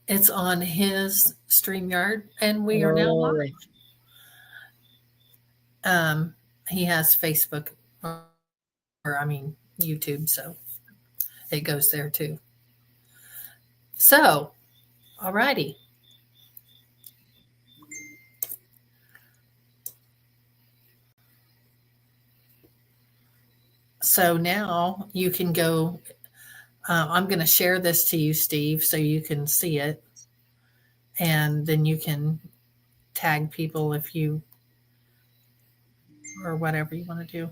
It's on his StreamYard, and we are now Oh, live. He has Facebook, or YouTube, so it goes there too. So, alrighty. So now you can go. I'm going to share this to you, Steve, so you can see it, and then you can tag people if you or whatever you want to do.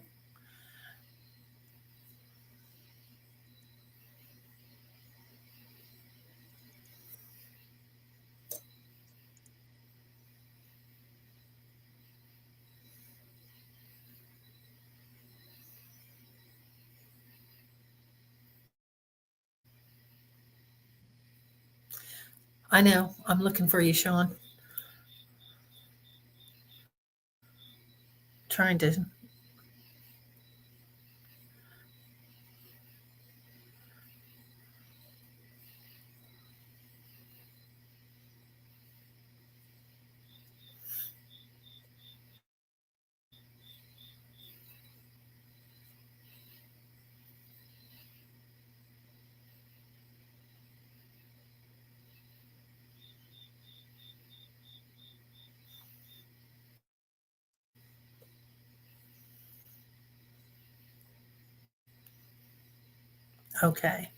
I know. I'm looking for you, Sean. Trying to. Okay.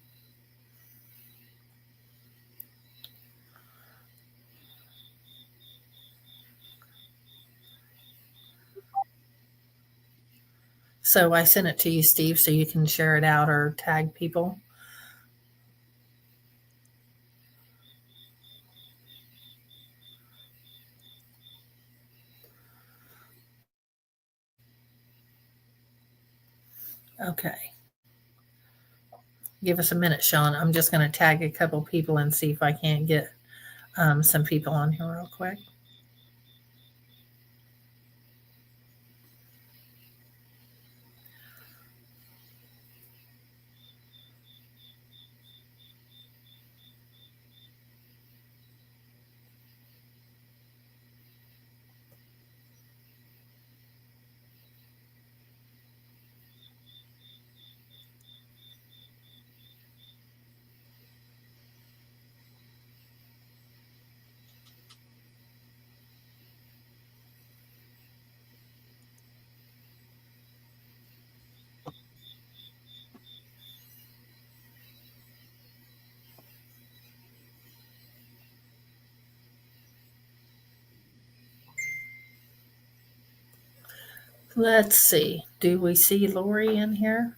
So I sent it to you, Steve, so you can share it out or tag people. Okay. Give us a minute, Sean. I'm just going to tag a couple people and see if I can't get some people on here real quick. Let's see. Do we see Lori in here?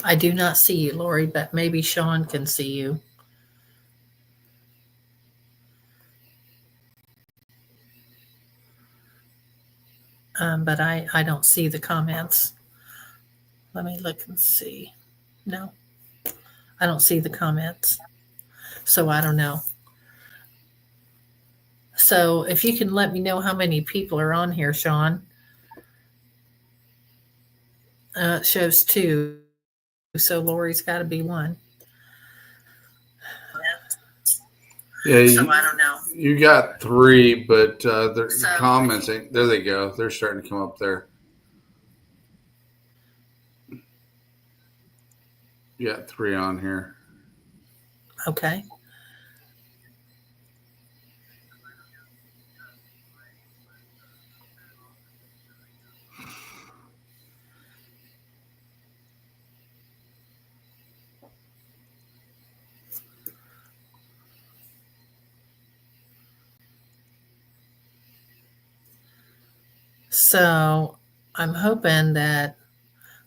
I do not see you, Lori, but maybe Sean can see you. But I don't see the comments. Let me look and see. No, I don't see the comments. So I don't know. So if you can let me know how many people are on here, Sean. It shows two. So Lori's got to be one. yeah. So I don't know. You got three, but the comments ain't. There they go. They're starting to come up there. You got three on here. Okay. So I'm hoping that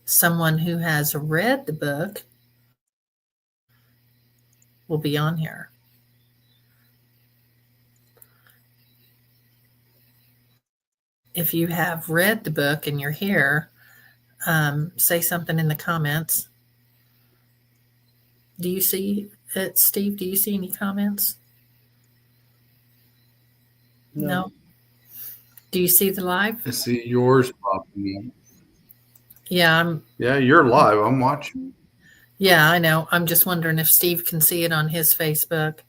someone who has read the book will be on here. If you have read the book and you're here, say something in the comments. Do you see it, Steve? Do you see any comments? No. No. Do you see the live? I see yours popping Yeah, up. Yeah, you're live. I'm watching. Yeah, I know. I'm just wondering if Steve can see it on his Facebook.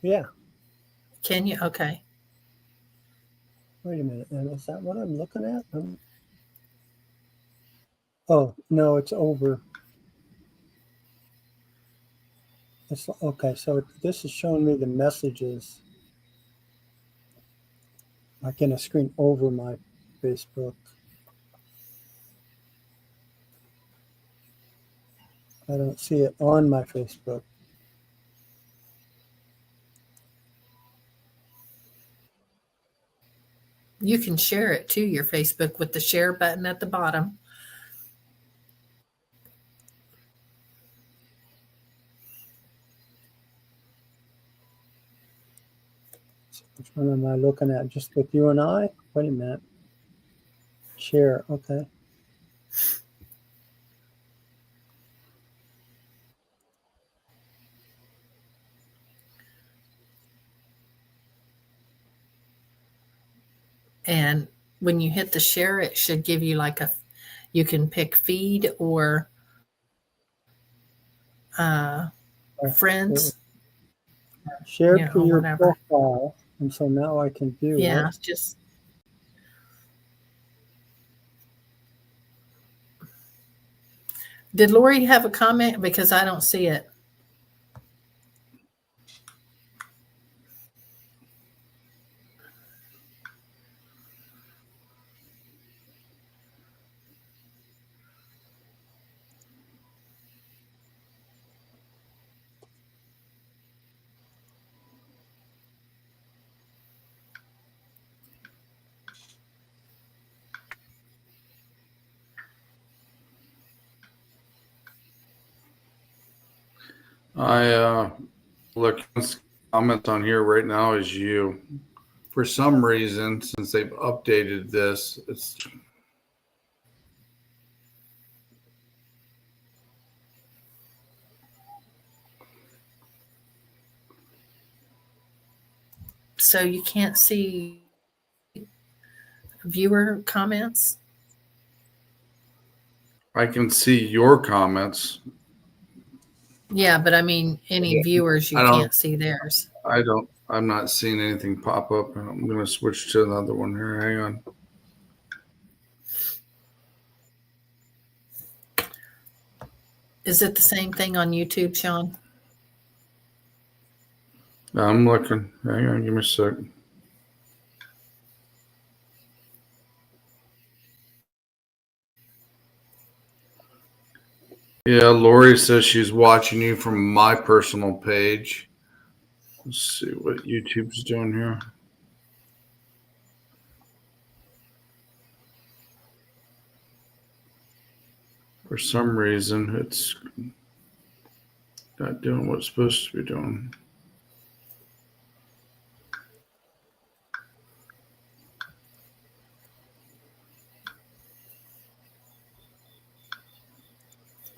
Yeah. Can you? Okay. Wait a minute. And is that what I'm looking at? Oh, no, it's over. It's okay. So this is showing me the messages like in a screen over my Facebook. I don't see it on my Facebook. You can share it to your Facebook with the share button at the bottom. So which one am I looking at? Just with you and I? Wait a minute. Share. Okay. And when you hit the share, it should give you like you can pick feed or friends. Share Yeah, to or your whatever. profile. And so now I can do Yeah, it. just. Did Lori have a comment? Because I don't see it. I look, comments on here right now is you. For some reason, since they've updated this, it's So you can't see viewer comments? I can see your comments. Yeah, but I mean, any viewers, you can't see theirs. I'm not seeing anything pop up. I'm going to switch to another one here. Hang on. Is it the same thing on YouTube, Sean? I'm looking. Hang on. Give me a second. Yeah, Lori says she's watching you from my personal page. Let's see what YouTube's doing here. For some reason, it's not doing what it's supposed to be doing.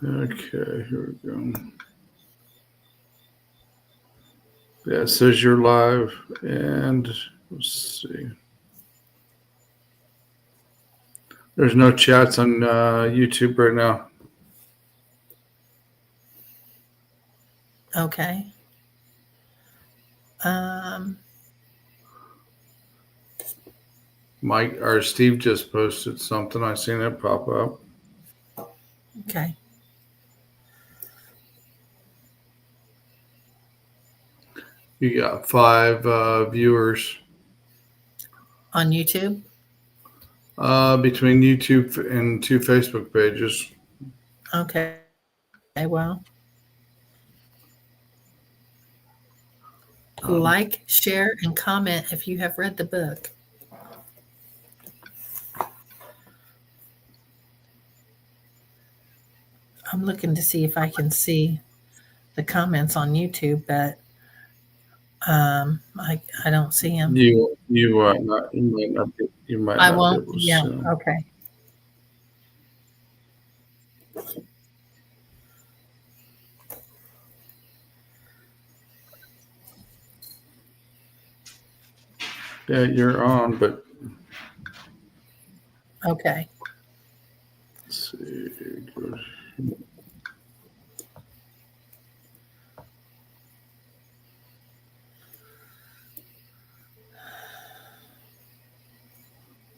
Okay, here we go. Yeah, it says you're live, and let's see. There's no chats on YouTube right now. Okay. Mike or Steve just posted something. I seen it pop up. Okay. You got 5 viewers On YouTube? Between YouTube and 2 Facebook pages. Okay. Well, like, share, and comment if you have read the book. I'm looking to see if I can see the comments on YouTube, but I don't see him. You might I not be won't. able to Yeah. see 'em. Okay. Yeah, you're on, but Okay. let's see.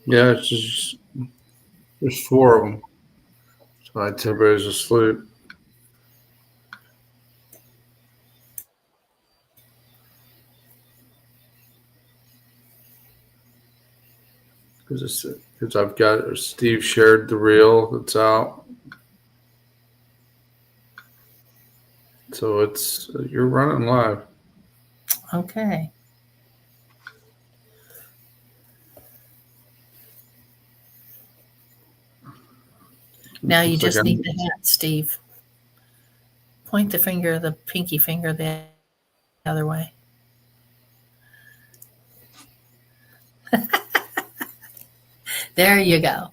Yeah, it's just there's 4 of them. So I'd say everybody's asleep. Because I've got Steve shared the reel that's out, so you're running live. Okay. Now you Looks like just need the hat, Steve. Point the finger, the pinky finger, the other way. There you go.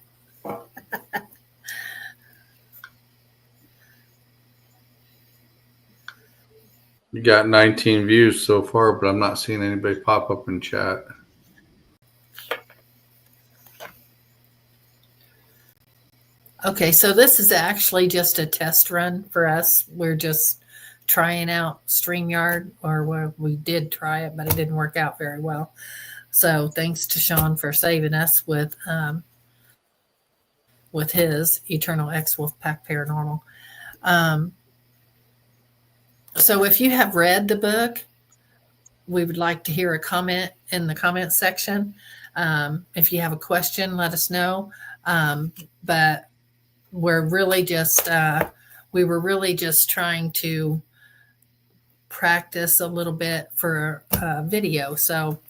You got 19 views so far, but I'm not seeing anybody pop up in chat. Okay, so this is actually just a test run for us. We're just trying out StreamYard, or we did try it, but it didn't work out very well. So thanks to Sean for saving us with his Eternal X Wolfpack Paranormal. So if you have read the book, we would like to hear a comment in the comment section. If you have a question, let us know. But we're really just we were really just trying to practice a little bit for video. So,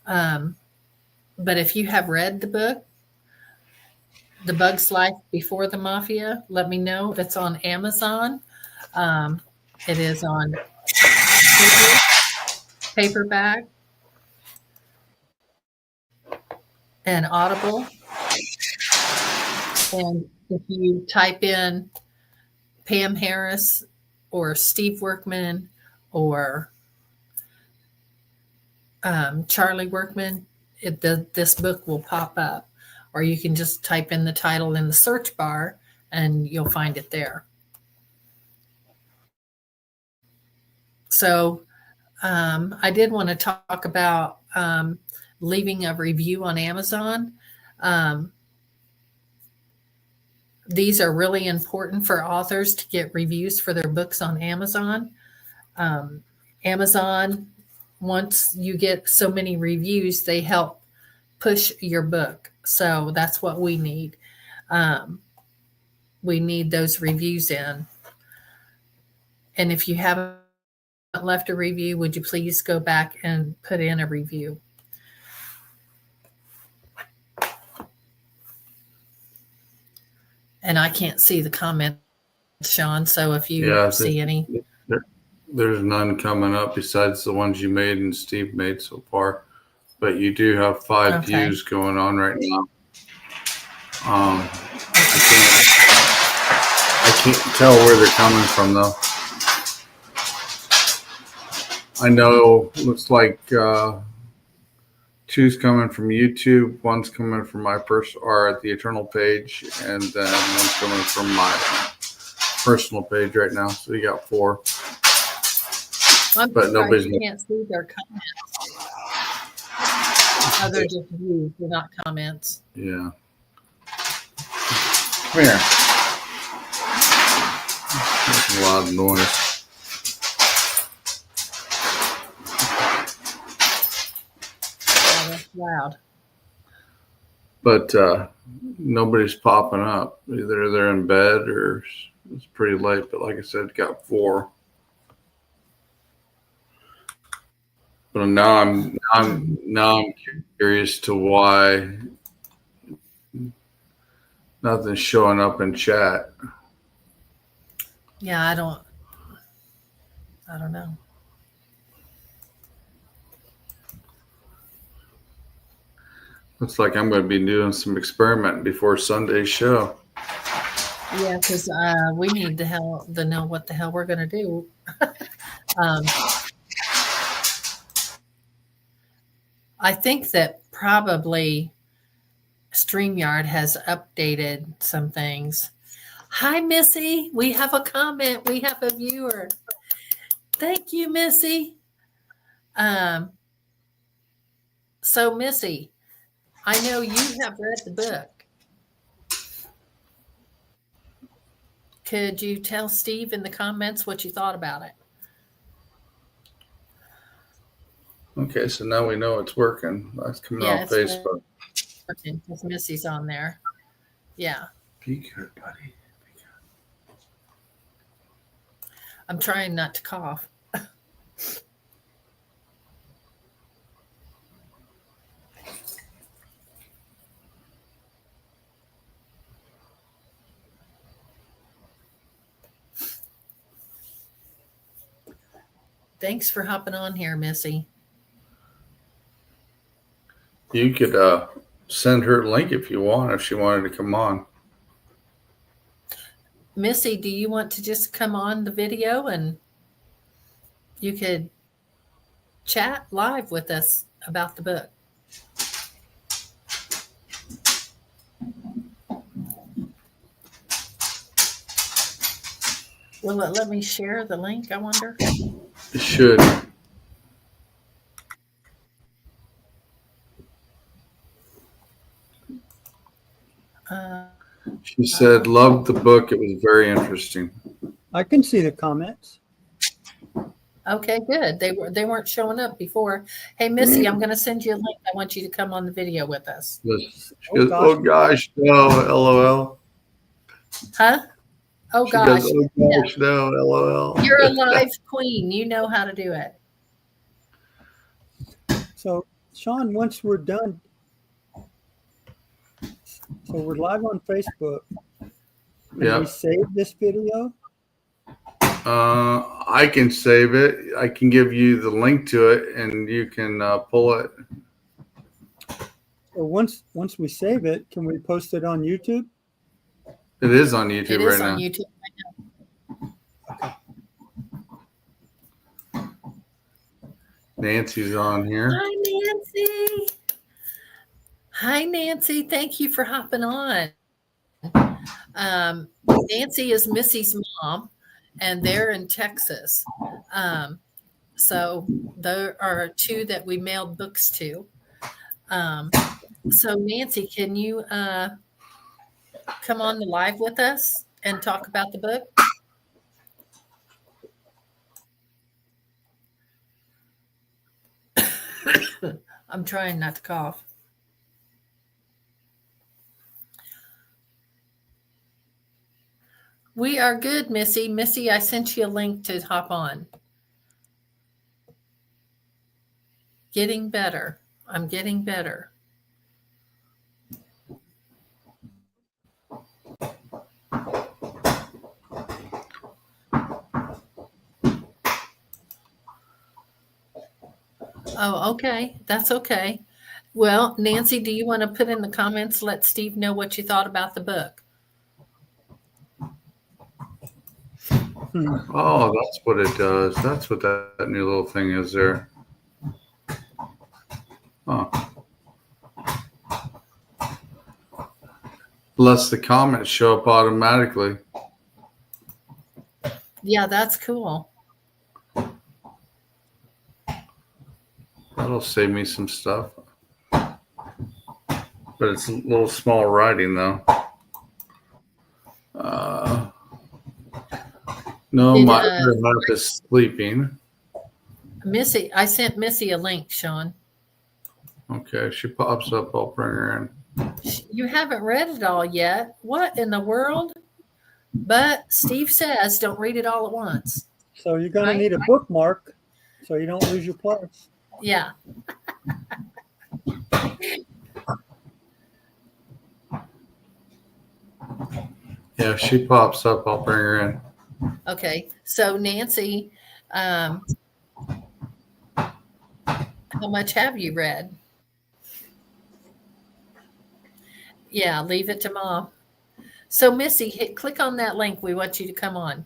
but if you have read the book, The Bug's Life Before the Mafia, let me know. It's on Amazon. It is on paperback and Audible. And if you type in Pam Harris or Steve Workman or Charlie Workman, this book will pop up. Or you can just type in the title in the search bar and you'll find it there. So I did want to talk about leaving a review on Amazon. These are really important for authors to get reviews for their books on Amazon. Amazon, once you get so many reviews, they help push your book. So that's what we need. We need those reviews in. And if you haven't left a review, would you please go back and put in a review? And I can't see the comments, Sean. So if you see any, there's none coming up besides the ones you made and Steve made so far. But you do have 5 views going on right now. I can't tell where they're coming from though. I know looks like 2's coming from YouTube, 1's coming from my the Eternal page, and then 1's coming from my personal page right now. So you got 4. But nobody's can't see their comments. Oh, they're just views, they're not comments. Yeah. Come here. There's a lot of noise. Oh, that's loud. But nobody's popping up. Either they're in bed or it's pretty late. But like I said, got 4. But now I'm curious to why nothing's showing up in chat. Yeah, I don't know. Looks like I'm going to be doing some experimenting before Sunday's show. Yeah, because we need to know what the hell we're going to do. I think that probably StreamYard has updated some things. Hi, Missy. We have a comment. We have a viewer. Thank you, Missy. So, Missy, I know you have read the book. Could you tell Steve in the comments what you thought about it? Okay, so now we know it's working. That's coming on it's Facebook. working because Missy's on there. Yeah. Be good, buddy. I'm trying not to cough. Thanks for hopping on here, Missy. You could send her a link if you want, if she wanted to come on. Missy, do you want to just come on the video and you could chat live with us about the book? Will it let me share the link, I wonder? It should. She said, loved the book. It was very interesting. I can see the comments. Okay, good. They weren't showing up before. Hey, Missy, I'm going to send you a link. I want you to come on the video with us. She goes, oh gosh, no, LOL. Huh? Oh She gosh. goes, oh gosh, no, LOL. You're a live queen. You know how to do it. So, Sean, once we're done, so we're live on Facebook. Can we save this video? I can save it. I can give you the link to it, and you can pull it. So once we save it, can we post it on YouTube? It is on YouTube It right is now. on YouTube right now. Nancy's on here. Hi, Nancy. Hi, Nancy. Thank you for hopping on. Nancy is Missy's mom, and they're in Texas. So there are two that we mailed books to. So Nancy, can you come on the live with us and talk about the book? I'm trying not to cough. We are good, Missy. Missy, I sent you a link to hop on. Getting better. I'm getting better. Oh, okay. That's okay. Well, Nancy, do you want to put in the comments, let Steve know what you thought about the book? Oh, that's what it does. That's what that new little thing is there. Huh. Lets the comments show up automatically. Yeah, that's cool. That'll save me some stuff. But it's a little small writing, though. No, my other half is sleeping. Missy, I sent Missy a link, Sean. Okay, she pops up. I'll bring her in. You haven't read it all yet. What in the world? But Steve says don't read it all at once. So you're going to need a bookmark so you don't lose your place. Yeah. Yeah, she pops up. I'll bring her in. Okay. So Nancy, how much have you read? Yeah, leave it to mom. So Missy, click on that link. We want you to come on.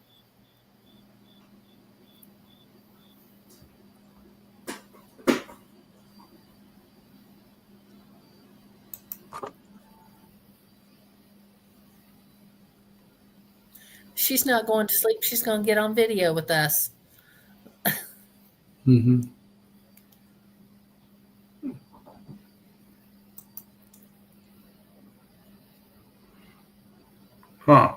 She's not going to sleep. She's going to get on video with us. Mm-hmm. Huh.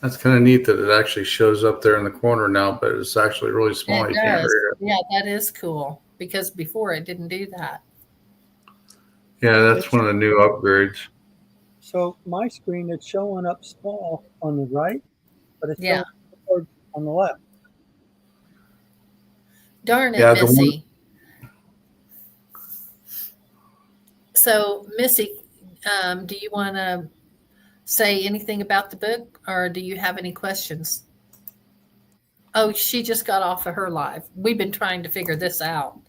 That's kind of neat that it actually shows up there in the corner now, but it's actually really small. It You can't read does. it. Yeah, that is cool because before it didn't do that. Yeah, that's one of the new upgrades. So my screen, it's showing up small on the right, but it's Yeah. showing on the left. Darn it, Yeah, the one. Missy. So, Missy, do you want to say anything about the book or do you have any questions? Oh, she just got off of her live. We've been trying to figure this out.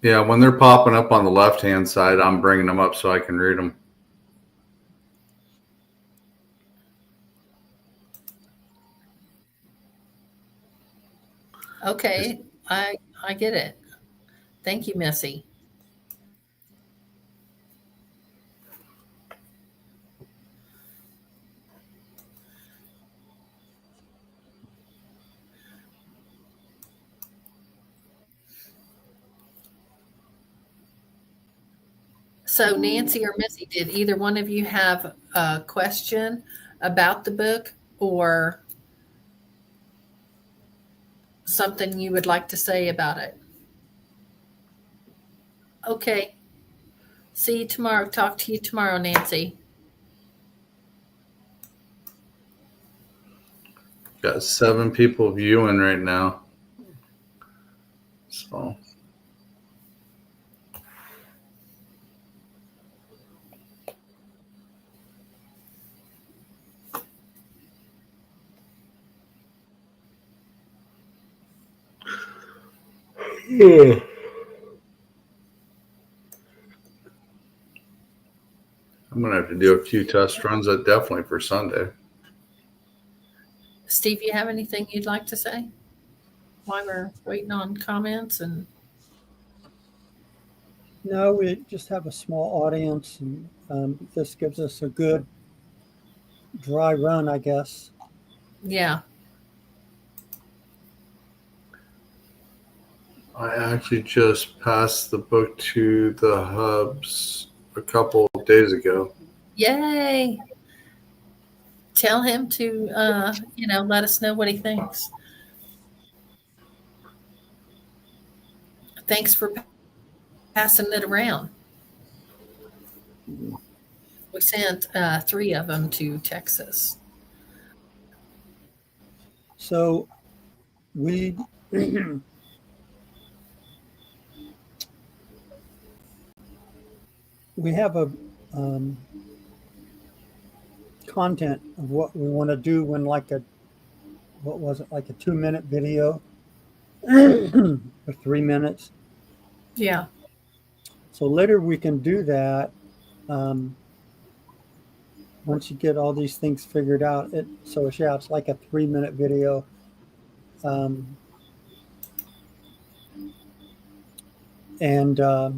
Yeah, when they're popping up on the left-hand side, I'm bringing them up so I can read them. Okay, I get it. Thank you, Missy. So, Nancy or Missy, did either one of you have a question about the book or something you would like to say about it? Okay. See you tomorrow. Talk to you tomorrow, Nancy. Got 7 people viewing right now. So yeah. I'm gonna have to do a few test runs definitely for Sunday. Steve, you have anything you'd like to say while we're waiting on comments? And No, we just have a small audience, and this gives us a good dry run, I guess. yeah, I actually just passed the book to the hubs a couple of days ago. yay! Tell him to, let us know what he thinks. Thanks for passing it around. We sent 3 of them to Texas. So we we have a content of what we want to do when like a 2-minute video or 3 minutes. Yeah. So later we can do that. Once you get all these things figured out, it's like a 3-minute video. And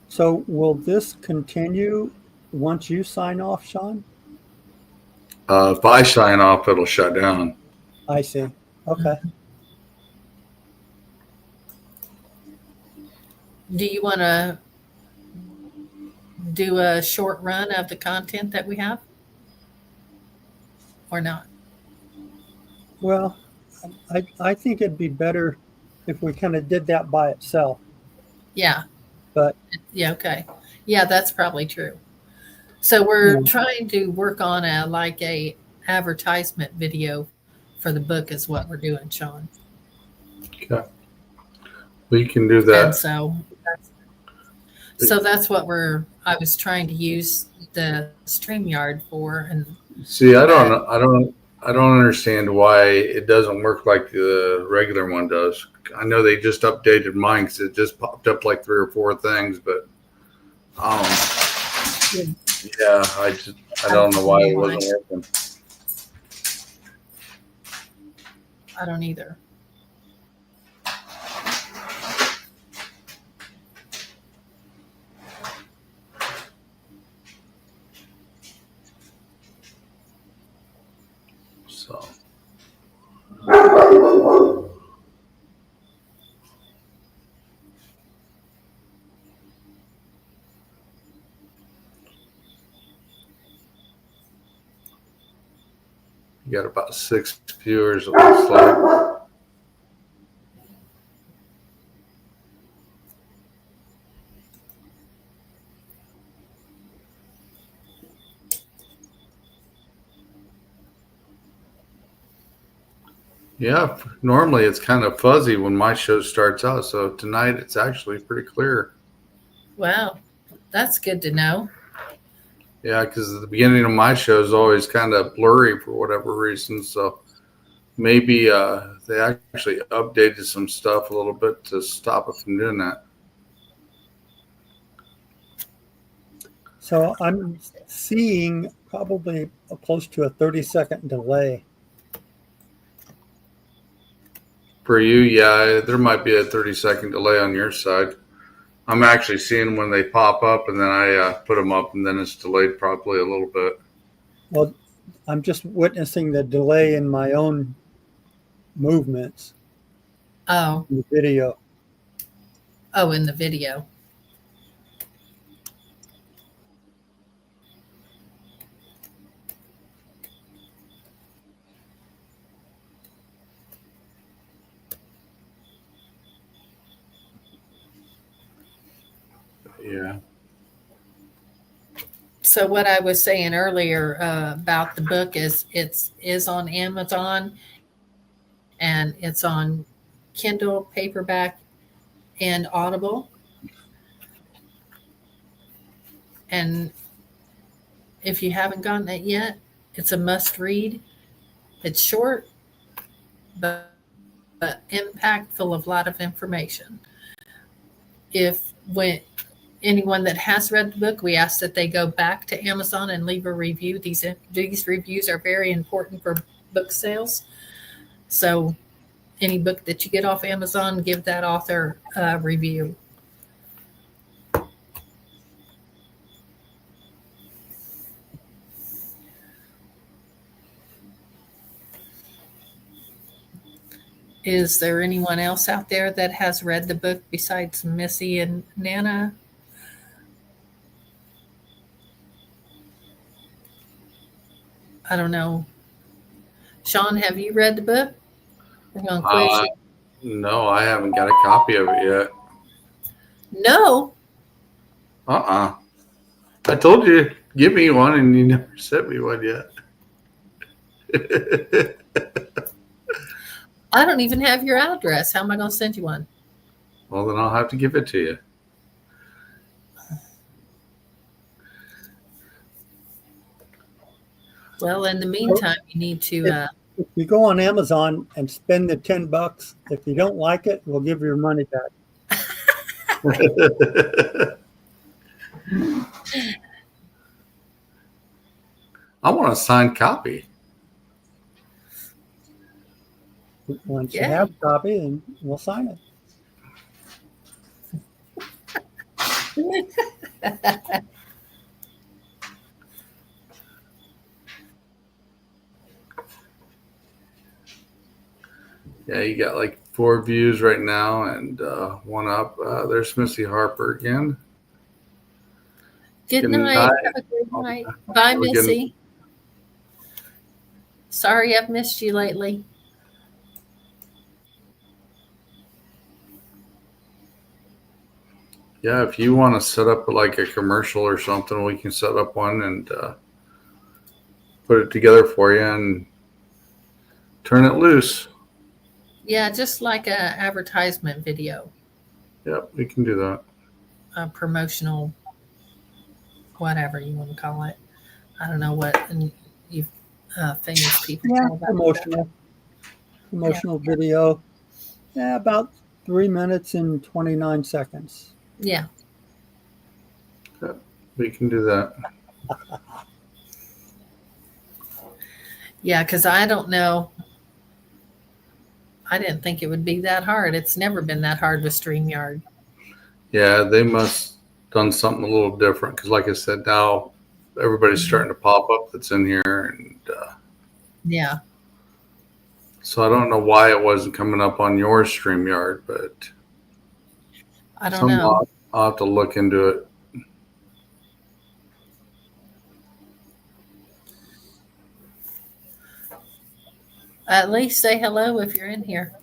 so will this continue once you sign off, Sean? If I sign off, it'll shut down. I see. Okay. Do you want to do a short run of the content that we have or not? Well, I think it'd be better if we kind of did that by itself. Yeah. But yeah, okay. Yeah, that's probably true. So we're trying to work on a advertisement video for the book is what we're doing, Sean. Okay. We can do that. And so that's what I was trying to use the StreamYard for. And see, I don't I don't understand why it doesn't work like the regular one does. I know they just updated mine because it just popped up like 3 or 4 things, but um, yeah, I don't know why it wasn't working. I don't either. So. You got about 6 viewers, it looks like. Yeah, normally it's kind of fuzzy when my show starts out. So tonight it's actually pretty clear. Wow, that's good to know. Yeah, because the beginning of my show is always kind of blurry for whatever reason. So maybe they actually updated some stuff a little bit to stop it from doing that. So I'm seeing probably close to a 30-second delay. For you, yeah, there might be a 30-second delay on your side. I'm actually seeing when they pop up, and then I put them up, and then it's delayed probably a little bit. Well, I'm just witnessing the delay in my own movements Oh, in the video. oh, in the video. Yeah. So what I was saying earlier about the book is is on Amazon, and it's on Kindle, paperback, and Audible. And if you haven't gotten it yet, it's a must read. It's short, but impactful of a lot of information. If when anyone that has read the book, we ask that they go back to Amazon and leave a review. These reviews are very important for book sales. So any book that you get off Amazon, give that author a review. Is there anyone else out there that has read the book besides Missy and Nana? I don't know. Sean, have you read the book? We're going to quiz you. No, I haven't got a copy of it yet. No. I told you, give me one, and you never sent me one yet. I don't even have your address. How am I going to send you one? Well, then I'll have to give it to you. Well, in the meantime, you need to. If you go on Amazon and spend the $10, if you don't like it, we'll give you your money back. I want a signed copy. Once you have a copy, then we'll sign it. Yeah, you got like 4 views right now and 1 up. There's Missy Harper again. Good night. Have a good night. Bye, Missy. Sorry I've missed you lately. Yeah, if you want to set up like a commercial or something, we can set up one and put it together for you and turn it loose. Yeah, just like a advertisement video. Yep, we can do that. A promotional, whatever you want to call it. I don't know what. And you famous people. Yeah, tell about promotional video. Yeah, about 3 minutes and 29 seconds. Yeah. We can do that. Yeah, because I don't know. I didn't think it would be that hard. It's never been that hard with StreamYard. Yeah, they must done something a little different because, like I said, now everybody's starting to pop up that's in here, and Yeah. so I don't know why it wasn't coming up on your StreamYard, but I don't know. I'll have to look into it. At least say hello if you're in here.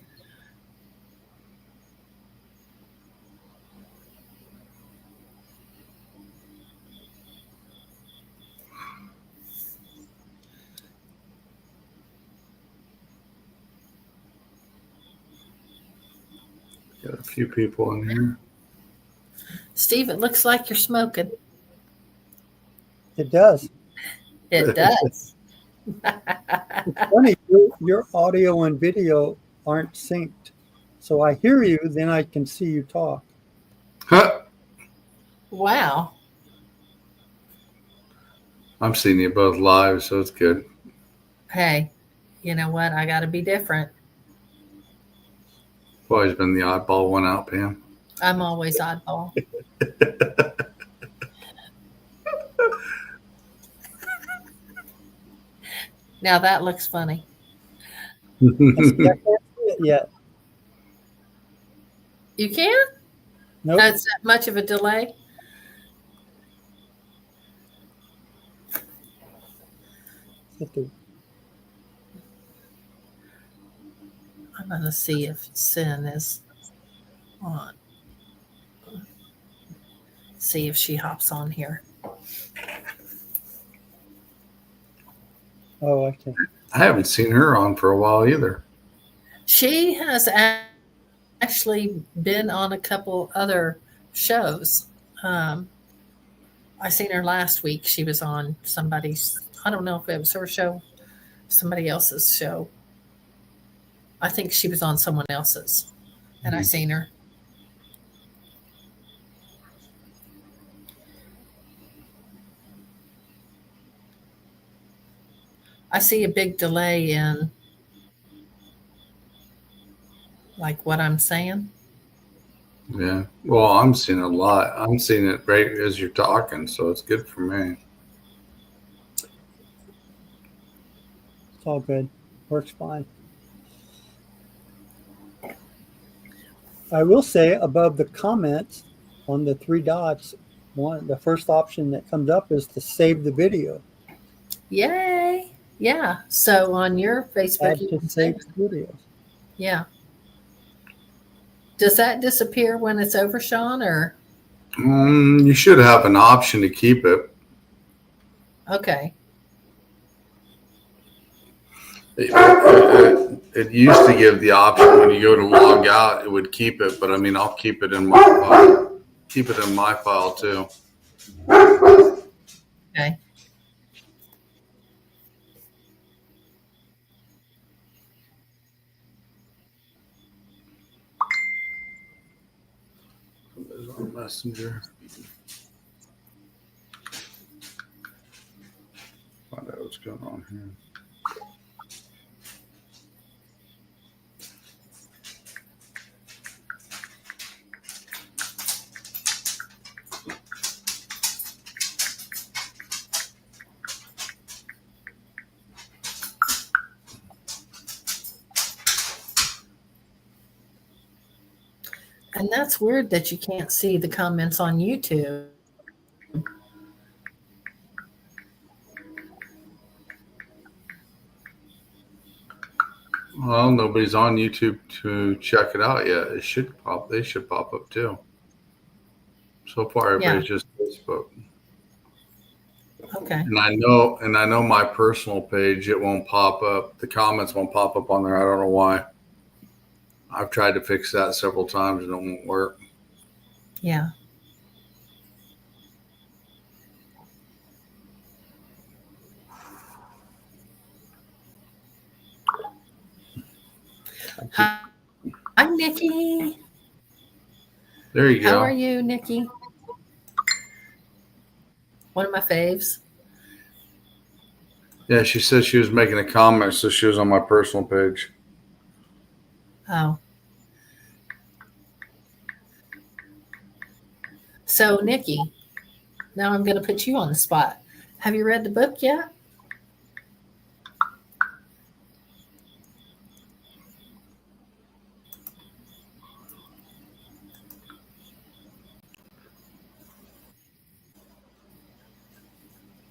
Got a few people in here. Steve, it looks like you're smoking. It does. It does. It's funny, your audio and video aren't synced. So I hear you, then I can see you talk. Huh. Wow. I'm seeing you both live, so it's good. Hey, you know what? I got to be different. I've always been the oddball one out, Pam. I'm always oddball. Now that looks funny. I can't see it yet. You can? Nope. That's that much of a delay? I'm going to see if Sin is on. See if she hops on here. Oh, okay. I haven't seen her on for a while either. She has actually been on a couple other shows. I seen her last week. She was on somebody's, I don't know if it was her show, somebody else's show. I think she was on someone else's, and I seen her. I see a big delay in like what I'm saying. Yeah. Well, I'm seeing a lot. I'm seeing it right as you're talking, so it's good for me. It's all good. Works fine. I will say above the comments on the three dots, the first option that comes up is to save the video. Yay. Yeah. So on your Facebook, Add you to can save. saved videos. Yeah. Does that disappear when it's over, Sean, or? You should have an option to keep it. Okay. It used to give the option when you go to log out, it would keep it, but I mean, I'll keep it in my file. Keep it in my file too. Okay. Somebody's on Messenger. Find out what's going on here. And that's weird that you can't see the comments on YouTube. Well, nobody's on YouTube to check it out yet. It should pop. They should pop up too. So far, everybody's just Facebook. Okay. And I know my personal page, it won't pop up. The comments won't pop up on there. I don't know why. I've tried to fix that several times and it won't work. Yeah. Hi, Nikki. There you How go. are you, Nikki? One of my faves. Yeah, she said she was making a comment, so she was on my personal page. Oh. So, Nikki, now I'm going to put you on the spot. Have you read the book yet?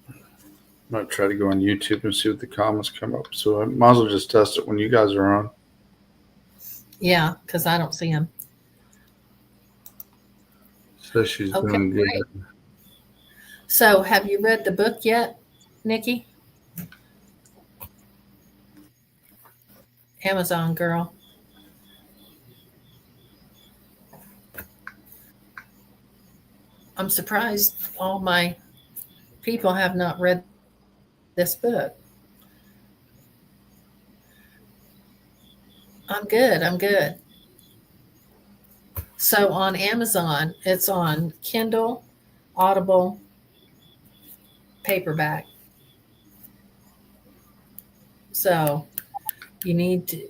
I might try to go on YouTube and see what the comments come up. So I might as well just test it when you guys are on. Yeah, because I don't see them. So she's Okay, doing good. great. So, have you read the book yet, Nikki? Amazon girl. I'm surprised all my people have not read this book. I'm good. I'm good. So on Amazon, it's on Kindle, Audible, paperback. So you need to,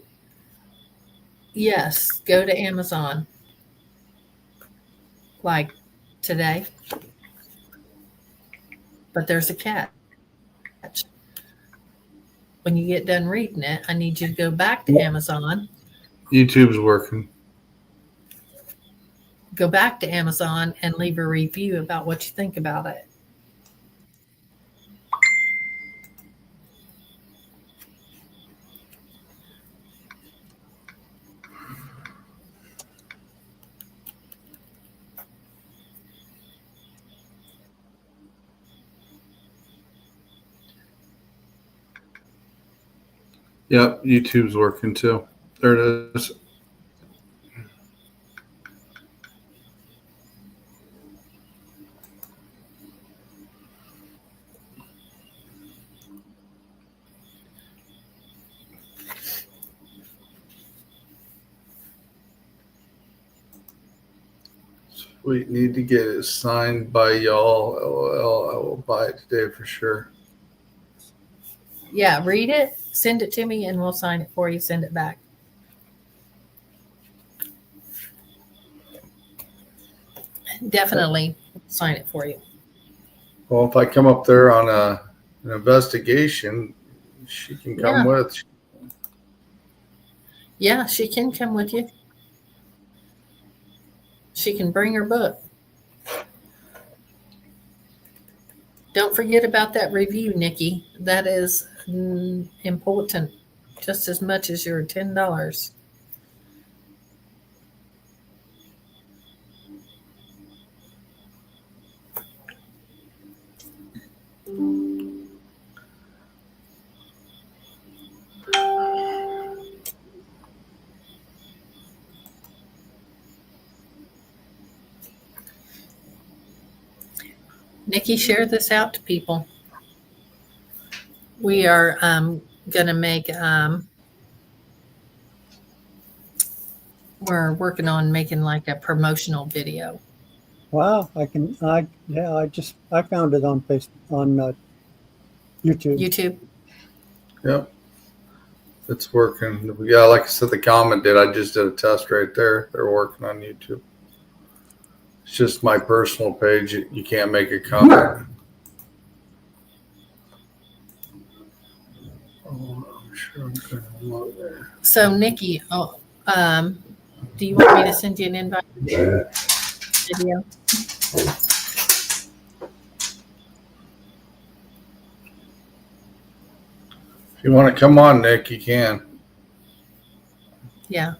yes, go to Amazon like today. But there's a catch. When you get done reading it, I need you to go back to Amazon. YouTube's working. Go back to Amazon and leave a review about what you think about it. Yep, YouTube's working too. There it is. We need to get it signed by y'all. LOL. I will buy it today for sure. Yeah, read it, send it to me, and we'll sign it for you. Send it back. Definitely sign it for you. Well, if I come up there on an investigation, she can come Yeah. with. Yeah, she can come with you. She can bring her book. Don't forget about that review, Nikki. That is important just as much as your $10. Nikki, share this out to people. We are going to make, we're working on making like a promotional video. Wow, I found it on Facebook, on YouTube. YouTube. Yep. It's working. Yeah, like I said, the comment did. I just did a test right there. They're working on YouTube. It's just my personal page. You can't make a comment. Oh, I'm sure I'm going to love that. So, Nikki, do you want me to send you an invite video? If you want to come on, Nick, you can. Yeah.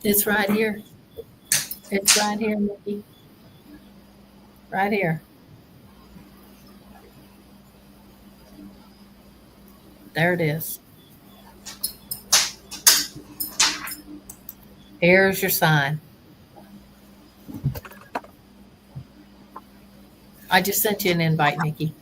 It's right here. It's right here, Nikki. Right here. There it is. Here's your sign. I just sent you an invite, Nikki.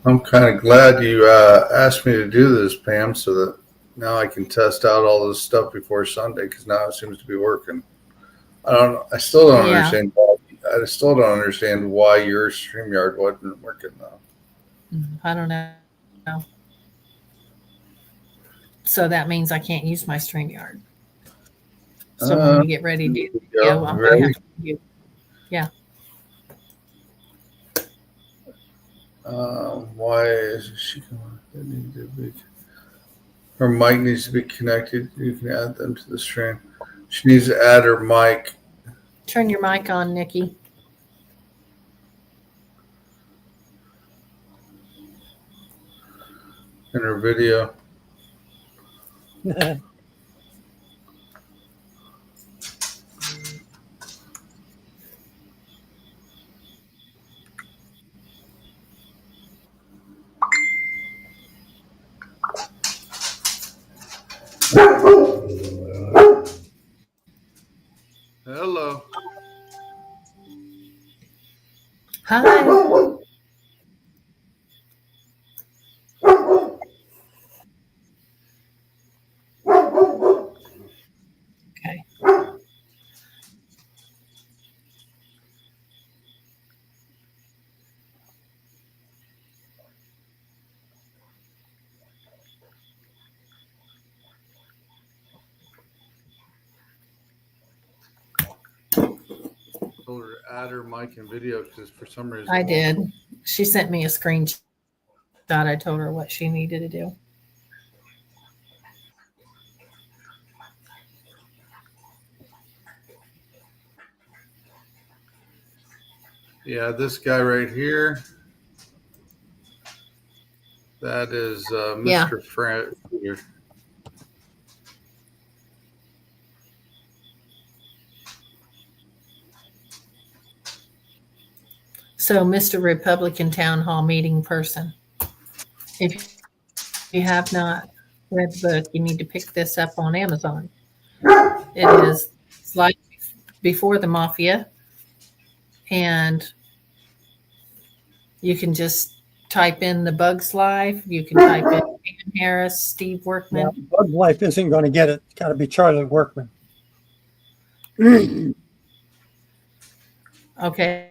I'm kind of glad you asked me to do this, Pam, so that now I can test out all this stuff before Sunday, because now it seems to be working. I still don't Yeah. understand. I still don't understand why your StreamYard wasn't working though. I don't know. So that means I can't use my StreamYard. So when we get ready to do the video, I'm going to have to review. Yeah. Why is she going? Her mic needs to be connected. You can add them to the stream. She needs to add her mic. Turn your mic on, Nikki. In her video. Hello. Hi. Okay. Told her to add her mic and video because for some reason I did. She sent me a screenshot. I told her what she needed to do. Yeah, this guy right here. That is Mr. Fred. So, Mr. Republican Town Hall meeting person, if you have not read the book, you need to pick this up on Amazon. It is like Before the Mafia, and you can just type in the Bugs Life. You can type in Pam Harris, Steve Workman. Yeah, Bug Life isn't going to get it. It's got to be Charlie Workman. Okay.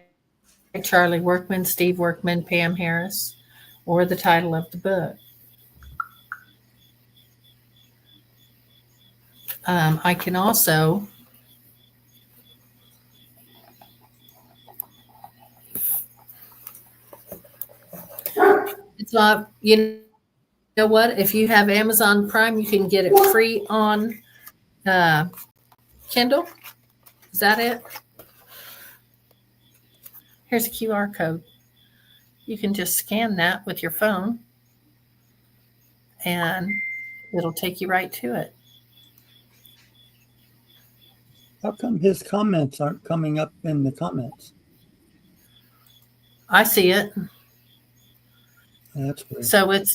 Charlie Workman, Steve Workman, Pam Harris, or the title of the book. I can also it's not, you know what? If you have Amazon Prime, you can get it free on Kindle. Is that it? Here's a QR code. You can just scan that with your phone and it'll take you right to it. How come his comments aren't coming up in the comments? I see it. That's weird.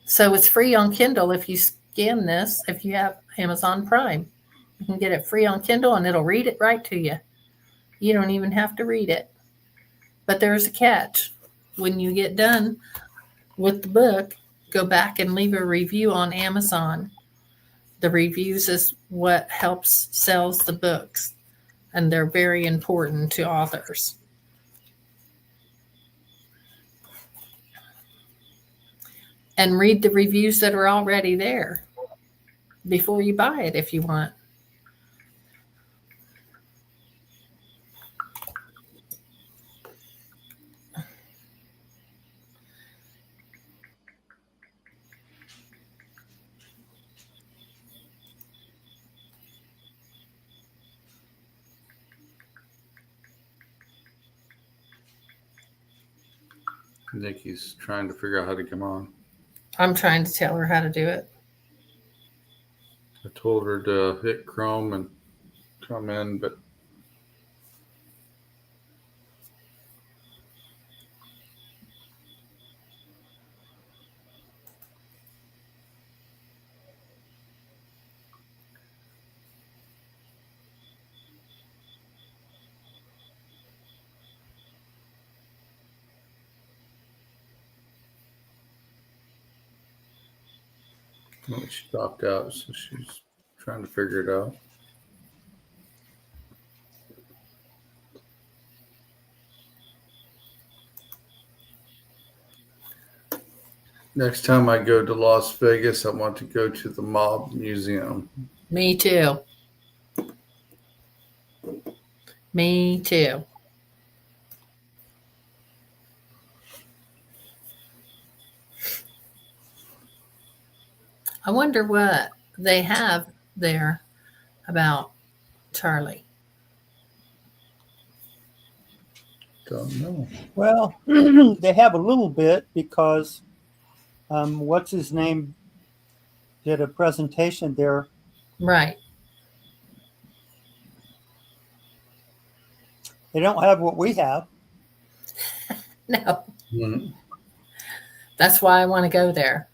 So it's free on Kindle if you scan this, if you have Amazon Prime. You can get it free on Kindle and it'll read it right to you. You don't even have to read it. But there's a catch. When you get done with the book, go back and leave a review on Amazon. The reviews is what helps sells the books, and they're very important to authors. And read the reviews that are already there before you buy it if you want. Nikki's trying to figure out how to come on. I'm trying to tell her how to do it. I told her to hit Chrome and come in, but well, she dropped out, so she's trying to figure it out. Next time I go to Las Vegas, I want to go to the Mob Museum. Me too. Me too. I wonder what they have there about Charlie. Don't know. Well, they have a little bit because what's his name did a presentation there. Right. They don't have what we have. No, Mhm. that's why I want to go there.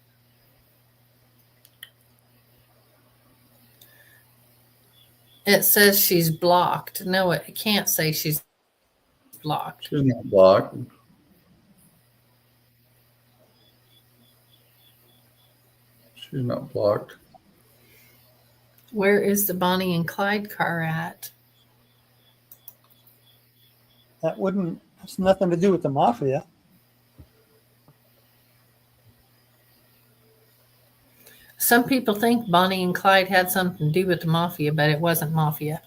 It says she's blocked. No, it can't say she's blocked. She's not blocked. She's not blocked. Where is the Bonnie and Clyde car at? That wouldn't. It's nothing to do with the mafia. Some people think Bonnie and Clyde had something to do with the mafia, but it wasn't mafia.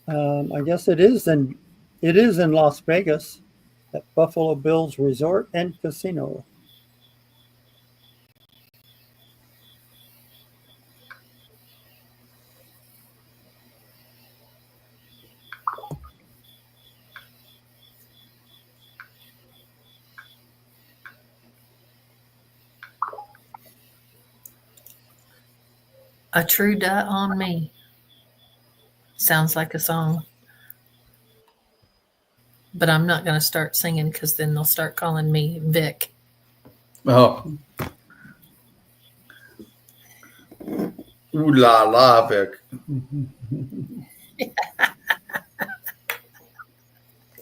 I guess it is in Las Vegas at Buffalo Bills Resort and Casino. A true duh on me. Sounds like a song. But I'm not going to start singing because then they'll start calling me Vic. Oh. Ooh la la, Vic.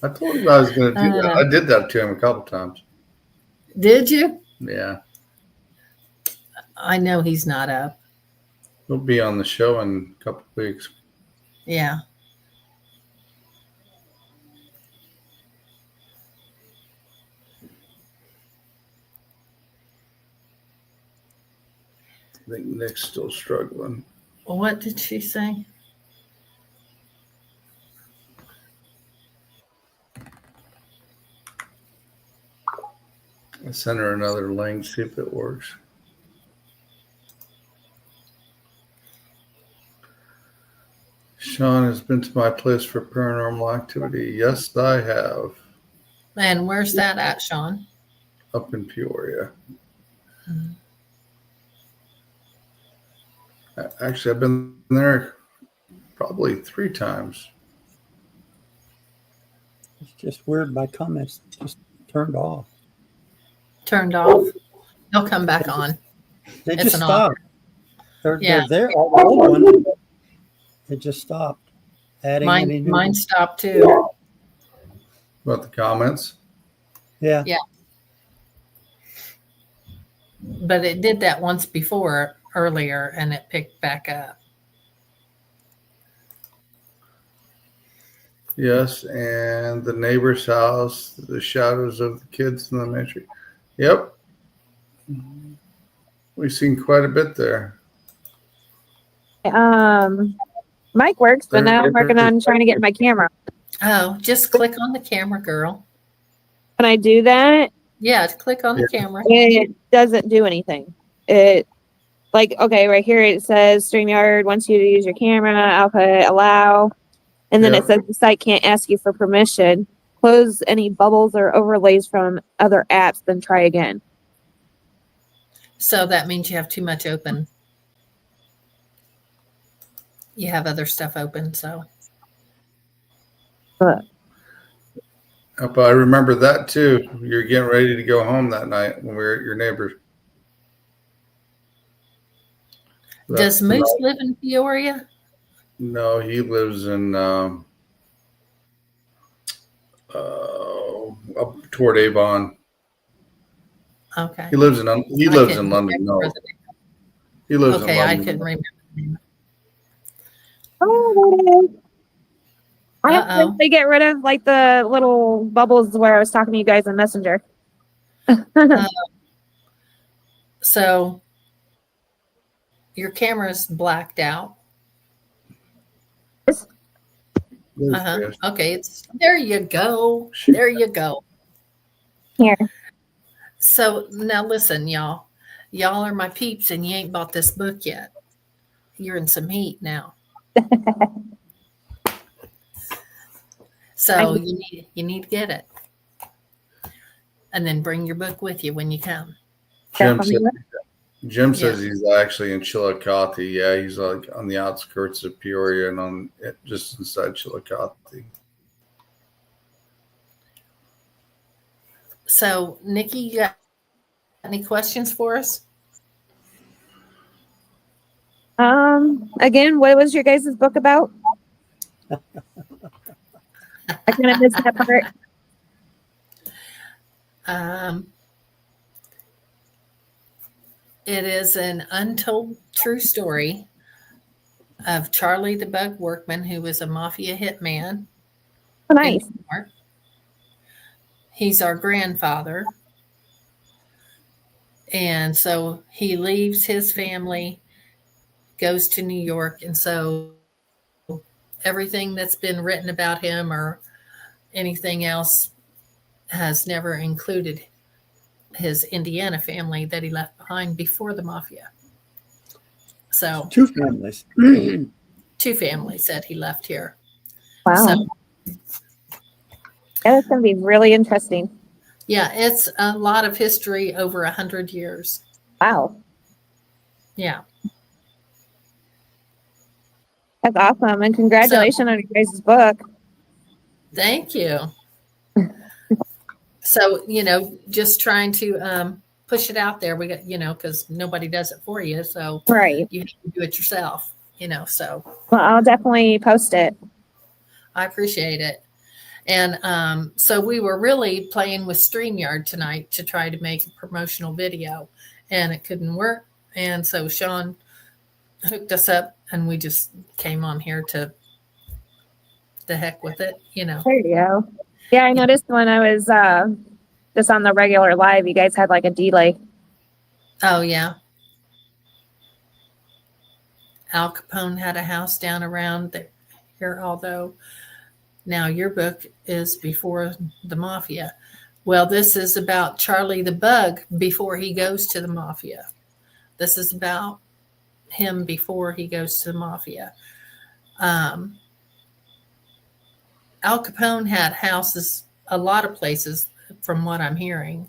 I told him I was going to do that. I did that to him a couple times. Did you? Yeah. I know he's not up. He'll be on the show in a couple of weeks. Yeah. I think Nick's still struggling. Well, what did she say? I sent her another link, see if it works. Sean has been to my place for paranormal activity. Yes, I have. And where's that at, Sean? Up in Peoria. Actually, I've been there probably 3 times. It's just weird. My comments just turned off. Turned off. They'll come back on. They It's just an stopped. They're Yeah. there. The old one. It just stopped. Adding any new Mine ones. stopped too. About the comments? Yeah. But it did that once before earlier and it picked back up. Yes, and the neighbor's house, the shadows of the kids in the ministry. Yep. We've seen quite a bit there. Mic works, but now I'm working on trying to get my camera. Oh, just click on the camera, girl. Can I do that? Yeah, click on the camera. It doesn't do anything. It okay, right here it says StreamYard wants you to use your camera. I'll put allow. And then it says the site can't ask you for permission. Close any bubbles or overlays from other apps, then try again. So that means you have too much open. You have other stuff open, so. But I remember that too. You're getting ready to go home that night when we were at your neighbor's. Does Moose live in Peoria? No, he lives in up toward Avon. Okay. He lives in London. No, he lives in Okay, London. I couldn't remember. Oh, I have to get rid of like the little bubbles where I was talking to you guys on Messenger. So your camera's blacked out. Okay, there you go. There you go. Here. So now listen, y'all. Y'all are my peeps and you ain't bought this book yet. You're in some heat now. So you need to get it. And then bring your book with you when you come. Jim says he's actually in Chillicothe. Yeah, he's like on the outskirts of Peoria and just inside Chillicothe. So, Nikki, you got any questions for us? Again, what was your guys' book about? I kind of missed that part. It is an untold true story of Charlie the Bug Workman, who was a mafia hitman. Oh, nice. He's our grandfather. And so he leaves his family, goes to New York. And so everything that's been written about him or anything else has never included his Indiana family that he left behind before the mafia. So two families. Two families that he left here. Wow. So, that's going to be really interesting. Yeah, it's a lot of history over 100 years. Wow. Yeah. That's awesome. And congratulations on your guys' book. Thank you. So, just trying to push it out there. We got, because nobody does it for you. So right. You have to do it yourself, so. Well, I'll definitely post it. I appreciate it. And so we were really playing with StreamYard tonight to try to make a promotional video, and it couldn't work. And so Sean hooked us up, and we just came on here to the heck with it, There you go. Yeah, I noticed when I was just on the regular live, you guys had like a delay. Oh, yeah. Al Capone had a house down around here, although now your book is before the mafia. Well, this is about Charlie the Bug before he goes to the mafia. This is about him before he goes to the mafia. Al Capone had houses a lot of places from what I'm hearing.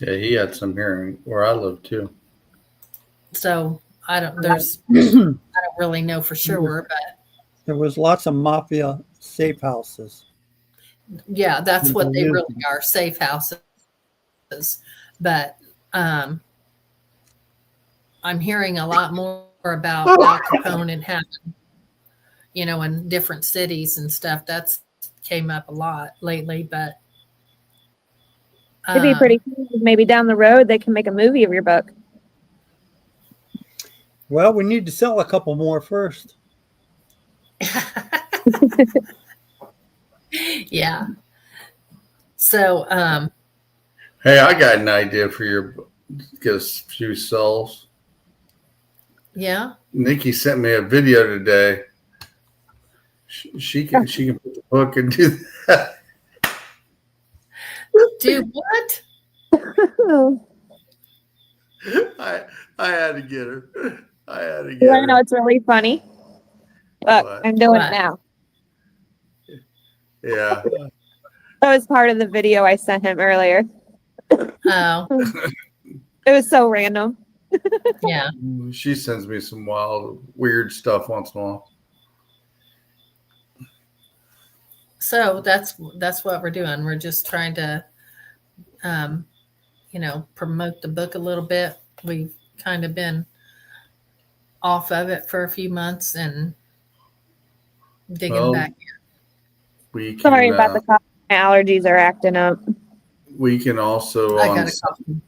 Yeah, he had some here where I live too. So I don't really know for sure, but there was lots of mafia safe houses. Yeah, that's what they really are, safe houses. But I'm hearing a lot more about Al Capone and having, in different cities and stuff. That's came up a lot lately, but it'd be pretty cool. Maybe down the road they can make a movie of your book. Well, we need to sell a couple more first. Yeah. So hey, I got an idea for your book. Get a few cells. Yeah. Nikki sent me a video today She can put the book and do that. Do what? I had to get her. I had to get You want to know her. it's really funny? But What? I'm doing What? it now. Yeah. That was part of the video I sent him earlier. Oh, It was so random. yeah. She sends me some wild, weird stuff once in a while. So that's what we're doing. We're just trying to, promote the book a little bit. We've kind of been off of it for a few months and digging Well, back. we can. Sorry about the cough. My allergies are acting up. We can also I on got a coffee.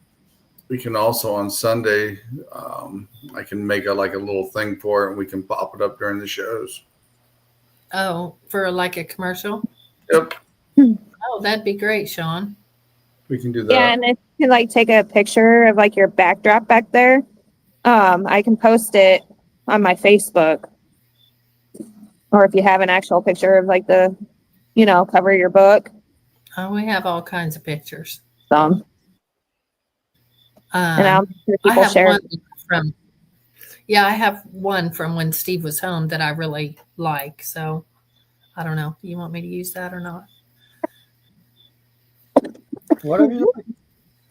we can also on Sunday. I can make a little thing for it, and we can pop it up during the shows. Oh, for like a commercial? Yep, Oh, that'd be great, Sean. we can do that. Yeah, and if you like take a picture of like your backdrop back there, I can post it on my Facebook. Or if you have an actual picture of like the, cover of your book. Oh, we have all kinds of pictures. And I'll make sure I people have share. one from, I have one from when Steve was home that I really like. So I don't know. You want me to use that or not? Whatever you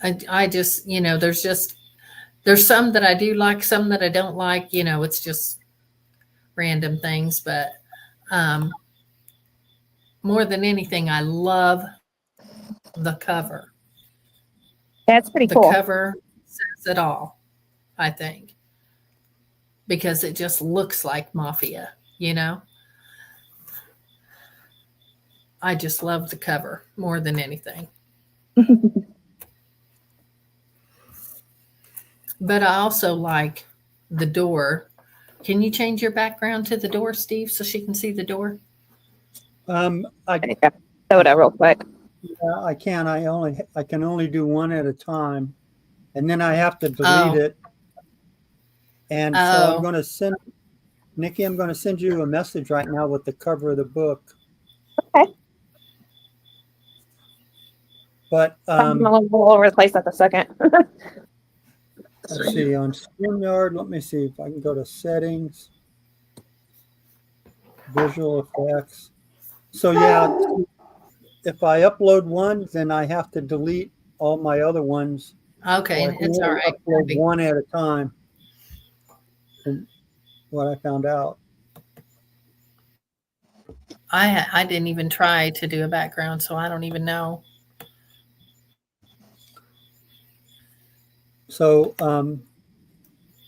like. I just, there's some that I do like, some that I don't like. It's just random things. But more than anything, I love the cover. That's pretty The cool. cover says it all, I think, because it just looks like mafia, I just love the cover more than anything. But I also like the door. Can you change your background to the door, Steve, so she can see the door? I Soda real quick. I can. I can only do one at a time, and then I have to delete it. And so I'm going to send Nikki. I'm going to send you a message right now with the cover of the book. Okay. But I'm a little all over the place at the second. let's see on StreamYard. Let me see if I can go to settings, visual effects. So yeah, if I upload one, then I have to delete all my other ones. Okay, So I can it's all only right. upload one at a time. From what I found out. I didn't even try to do a background, so I don't even know. So,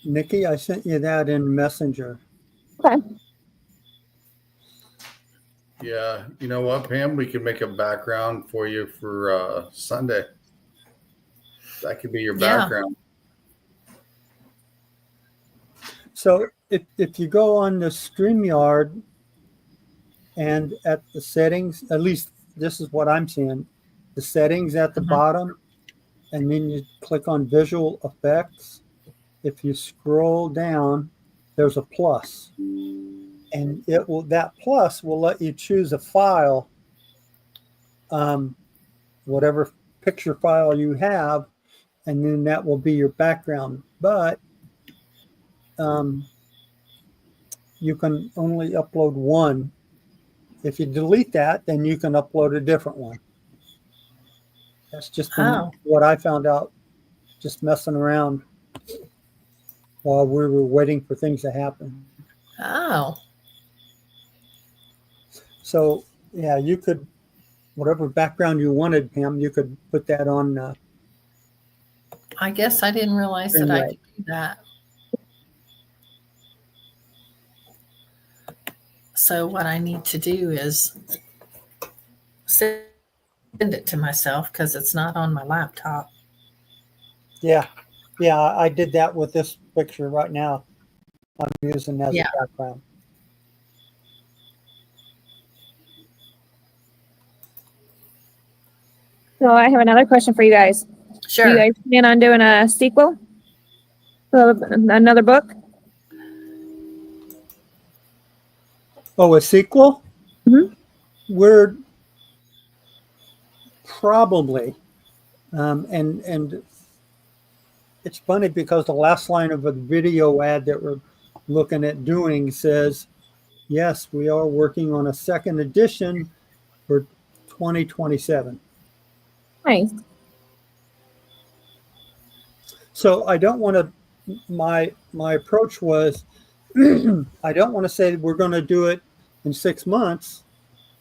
Nikki, I sent you that in Messenger. Okay. Yeah, you know what, Pam? We can make a background for you for Sunday. That could be your background. So if you go on the StreamYard and at the settings, at least this is what I'm seeing, the settings at the bottom, and then you click on visual effects. If you scroll down, there's a plus. And that plus will let you choose a file, whatever picture file you have, and then that will be your background. But you can only upload one. If you delete that, then you can upload a different one. That's just what I found out just messing around while we were waiting for things to happen. Oh. So, yeah, you could, whatever background you wanted, Pam, you could put that on. I guess I didn't realize that I could do that. So what I need to do is send it to myself because it's not on my laptop. Yeah, I did that with this picture right now. I'm using as a background. So I have another question for you guys. Sure. Do you guys plan on doing a sequel? Another book? Oh, a sequel? we're probably, and it's funny because the last line of a video ad that we're looking at doing says, yes, we are working on a second edition for 2027. Nice. So I don't want to, my approach was, I don't want to say we're going to do it in 6 months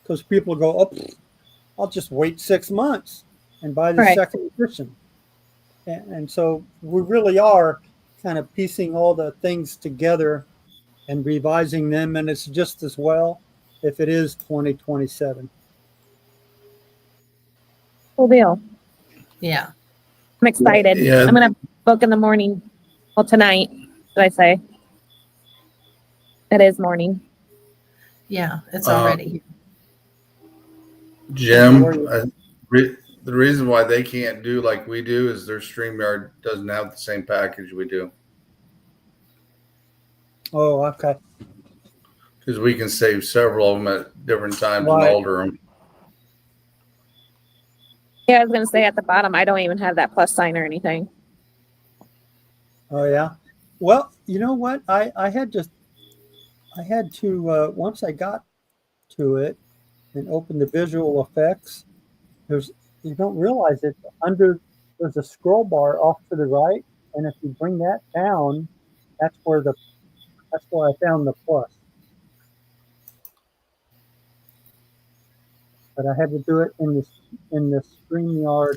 because people go, oh, I'll just wait 6 months and buy the Right. second edition. And so we really are kind of piecing all the things together and revising them. And it's just as well if it is 2027. Cool deal. Yeah. I'm excited. Yeah. I'm gonna book in the morning. Well, tonight, should I say? It is morning. Yeah. It's Uh, already. Jim, How are you? the reason why they can't do like we do is their StreamYard doesn't have the same package we do. Oh, okay. Because we can save several of them at different times Right. and alter them. Yeah, I was gonna say at the bottom, I don't even have that plus sign or anything. Oh, yeah. Well, you know what? I had to once I got to it and opened the visual effects, you don't realize it there's a scroll bar off to the right, and if you bring that down, that's where I found the plus. But I had to do it in the StreamYard.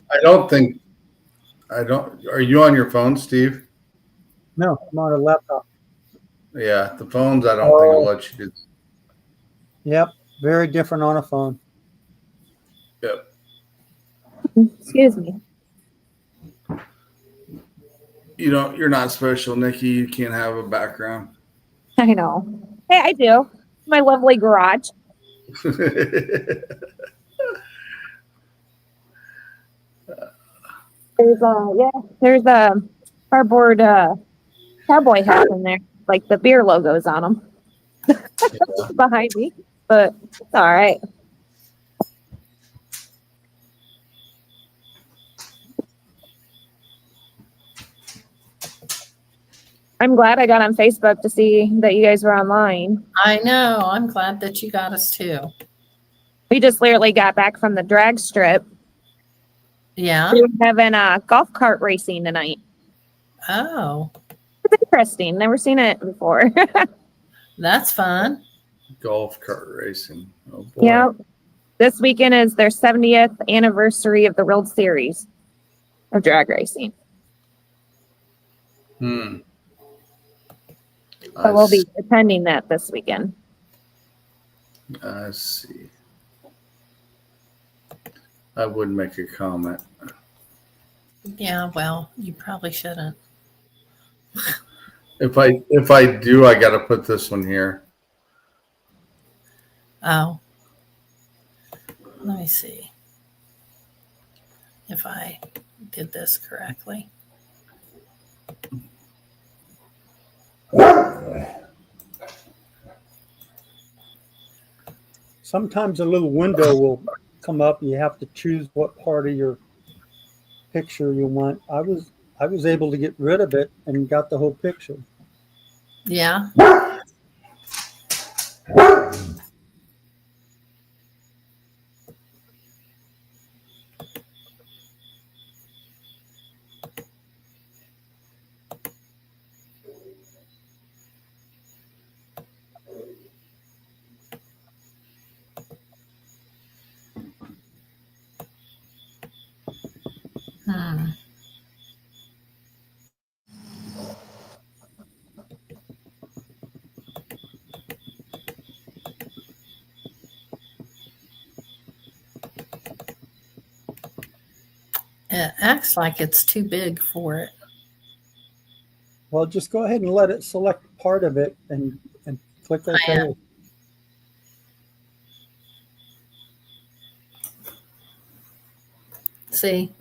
Are you on your phone, Steve? No, I'm on a laptop. Yeah, the phones, I don't think will let you do. Yep, very different on a phone. Yep. Excuse me. You're not special, Nikki. You can't have a background. I know. Hey, I do. My lovely garage. There's a cardboard cowboy hat in there, like the beer logos on them. Behind me, but it's all right. I'm glad I got on Facebook to see that you guys were online. I know. I'm glad that you got us too. We just literally got back from the drag strip. Yeah. We're having a golf cart racing tonight. Oh, It's interesting. Never seen it before. that's fun. Golf cart racing. Oh boy. Yeah. This weekend is their 70th anniversary of the World Series of drag racing. Hmm. So we'll be attending that this weekend. I see. I would make a comment. Yeah. Well, you probably shouldn't. If I do, I got to put this one here. Oh, let me see if I did this correctly. Sometimes a little window will come up and you have to choose what part of your picture you want. I was able to get rid of it and got the whole picture. Yeah. Hmm. It acts like it's too big for it. Well, just go ahead and let it select part of it and click OK. am. See,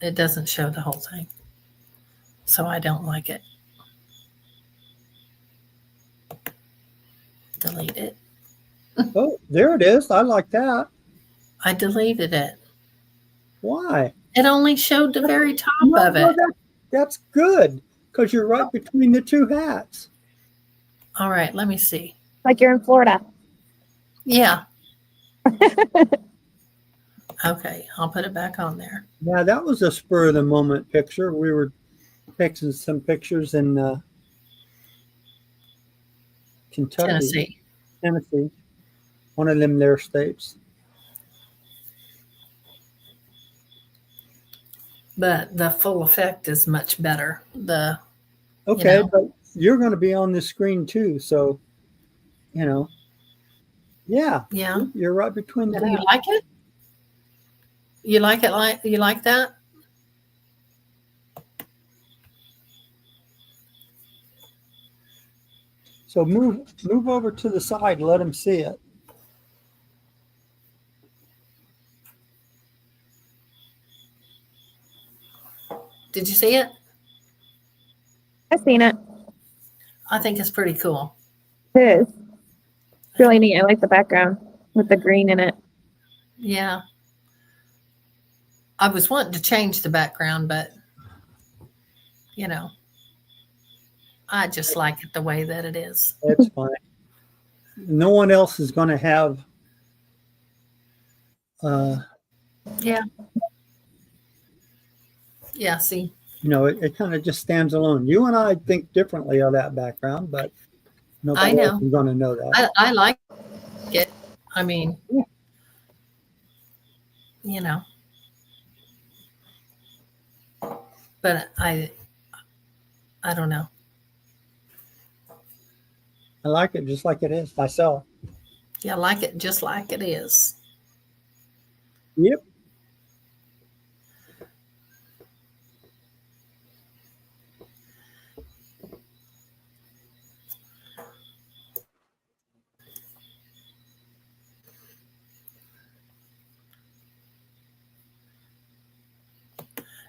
it doesn't show the whole thing. So I don't like it. Delete it. Oh, there it is. I like that. I deleted it. Why? It only showed the very top No, of no, it. that's good because you're right between the two hats. All right, let me see. Like you're in Florida. Yeah. Okay, I'll put it back on there. Yeah, that was a spur of the moment picture. We were taking some pictures in Kentucky, Tennessee. Tennessee, one of them there states. But the full effect is much better. Okay, know. but you're going to be on the screen too, so yeah, Yeah. you're right between the Do you two. like it? You like it like you like that? So move over to the side, let them see it. Did you see it? I've seen it. I think it's pretty cool. It is. It's really neat. I like the background with the green in it. Yeah. I was wanting to change the background, but I just like it the way that it is. It's fine. No one else is going to have Yeah. Yeah, see. it kind of just stands alone. You and I think differently of that background, but nobody else is going to know that. I like it. I mean, but I don't know. I like it just like it is myself. Yeah, I like it just like it is. Yep.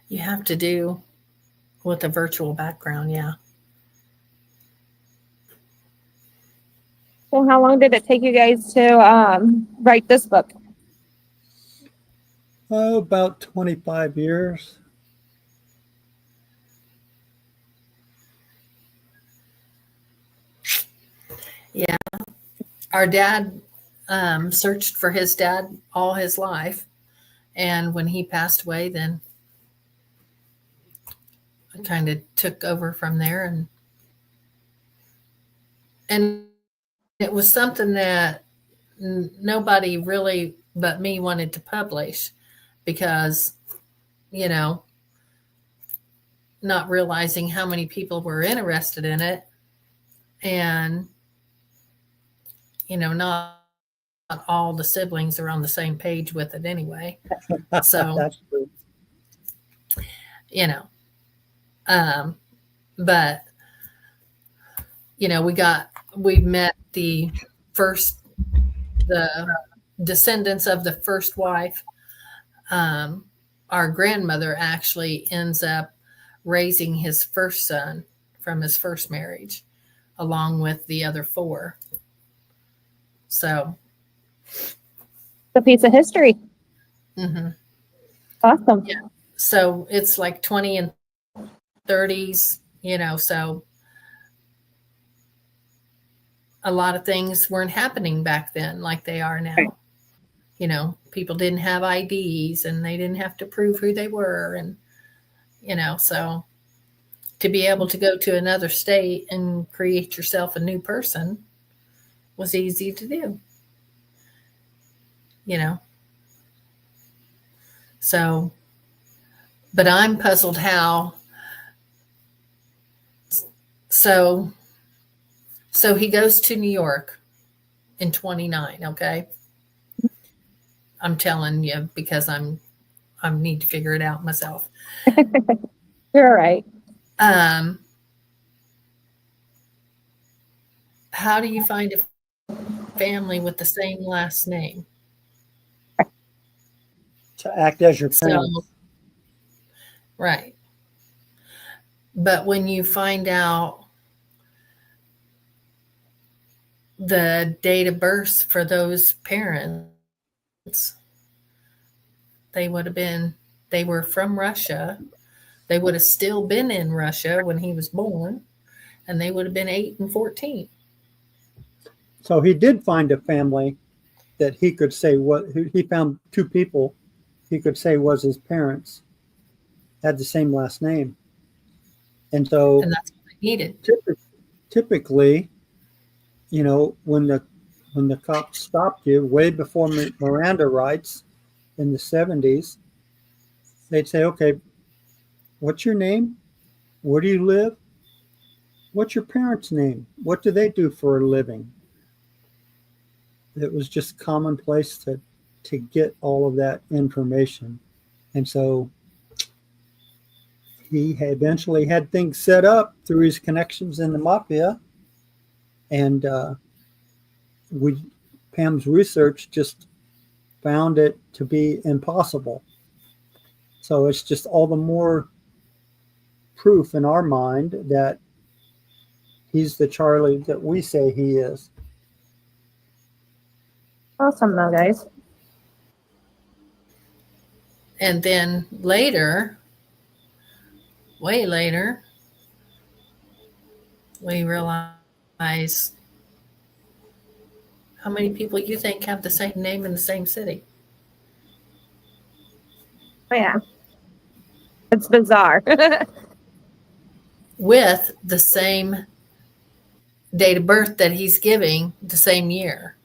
You have to do with a virtual background, yeah. So how long did it take you guys to write this book? Oh, about 25 years. Yeah. Our dad searched for his dad all his life. And when he passed away, then I kind of took over from there. And it was something that nobody really but me wanted to publish because, not realizing how many people were interested in it and not all the siblings are on the same page with it anyway. So That's true. But we met the descendants of the first wife. Our grandmother actually ends up raising his first son from his first marriage, along with the other four. So It's a piece of history. Mm-hmm. Awesome. Yeah. So it's like 20 and 30s, so a lot of things weren't happening back then like they are now. Right. People didn't have IDs and they didn't have to prove who they were. And, so to be able to go to another state and create yourself a new person was easy to do, So, but I'm puzzled how. So he goes to New York in 29. Okay. I'm telling you because I need to figure it out myself. You're all right. How do you find a family with the same last name? To act as your parents. Right. But when you find out the date of birth for those parents, they were from Russia. They would have still been in Russia when he was born, and they would have been 8 and 14. So he did find a family that he could say he found two people he could say was his parents, had the same last name. And so And that's what they needed. typically, you know, when the cops stopped you way before Miranda rights in the 70s, they'd say, okay, what's your name? Where do you live? What's your parents' name? What do they do for a living? It was just commonplace to get all of that information. And so he eventually had things set up through his connections in the mafia. And Pam's research just found it to be impossible. So it's just all the more proof in our mind that he's the Charlie that we say he is. Awesome, though, guys. And then later, way later, we realize how many people you think have the same name in the same city. Oh, yeah. It's bizarre. With the same date of birth that he's giving the same year.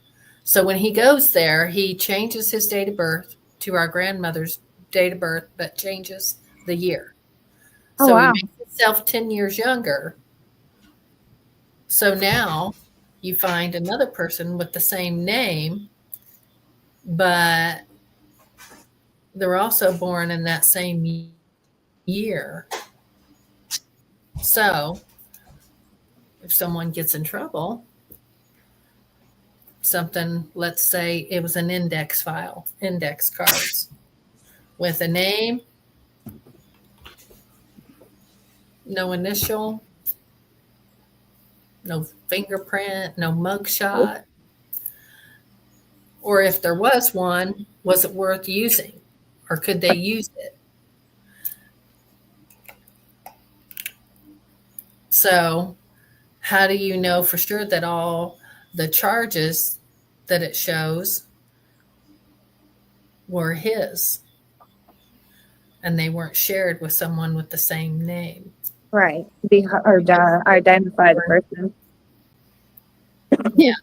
So when he goes there, he changes his date of birth to our grandmother's date of birth, but changes the year. Oh, So wow. he makes himself 10 years younger. So now you find another person with the same name, but they're also born in that same year. So if someone gets in trouble, let's say it was an index cards with a name, no initial, no fingerprint, no mugshot. Or if there was one, was it worth using? Or could they use it? So how do you know for sure that all the charges that it shows were his and they weren't shared with someone with the same name? Right. Identify the person. Yeah.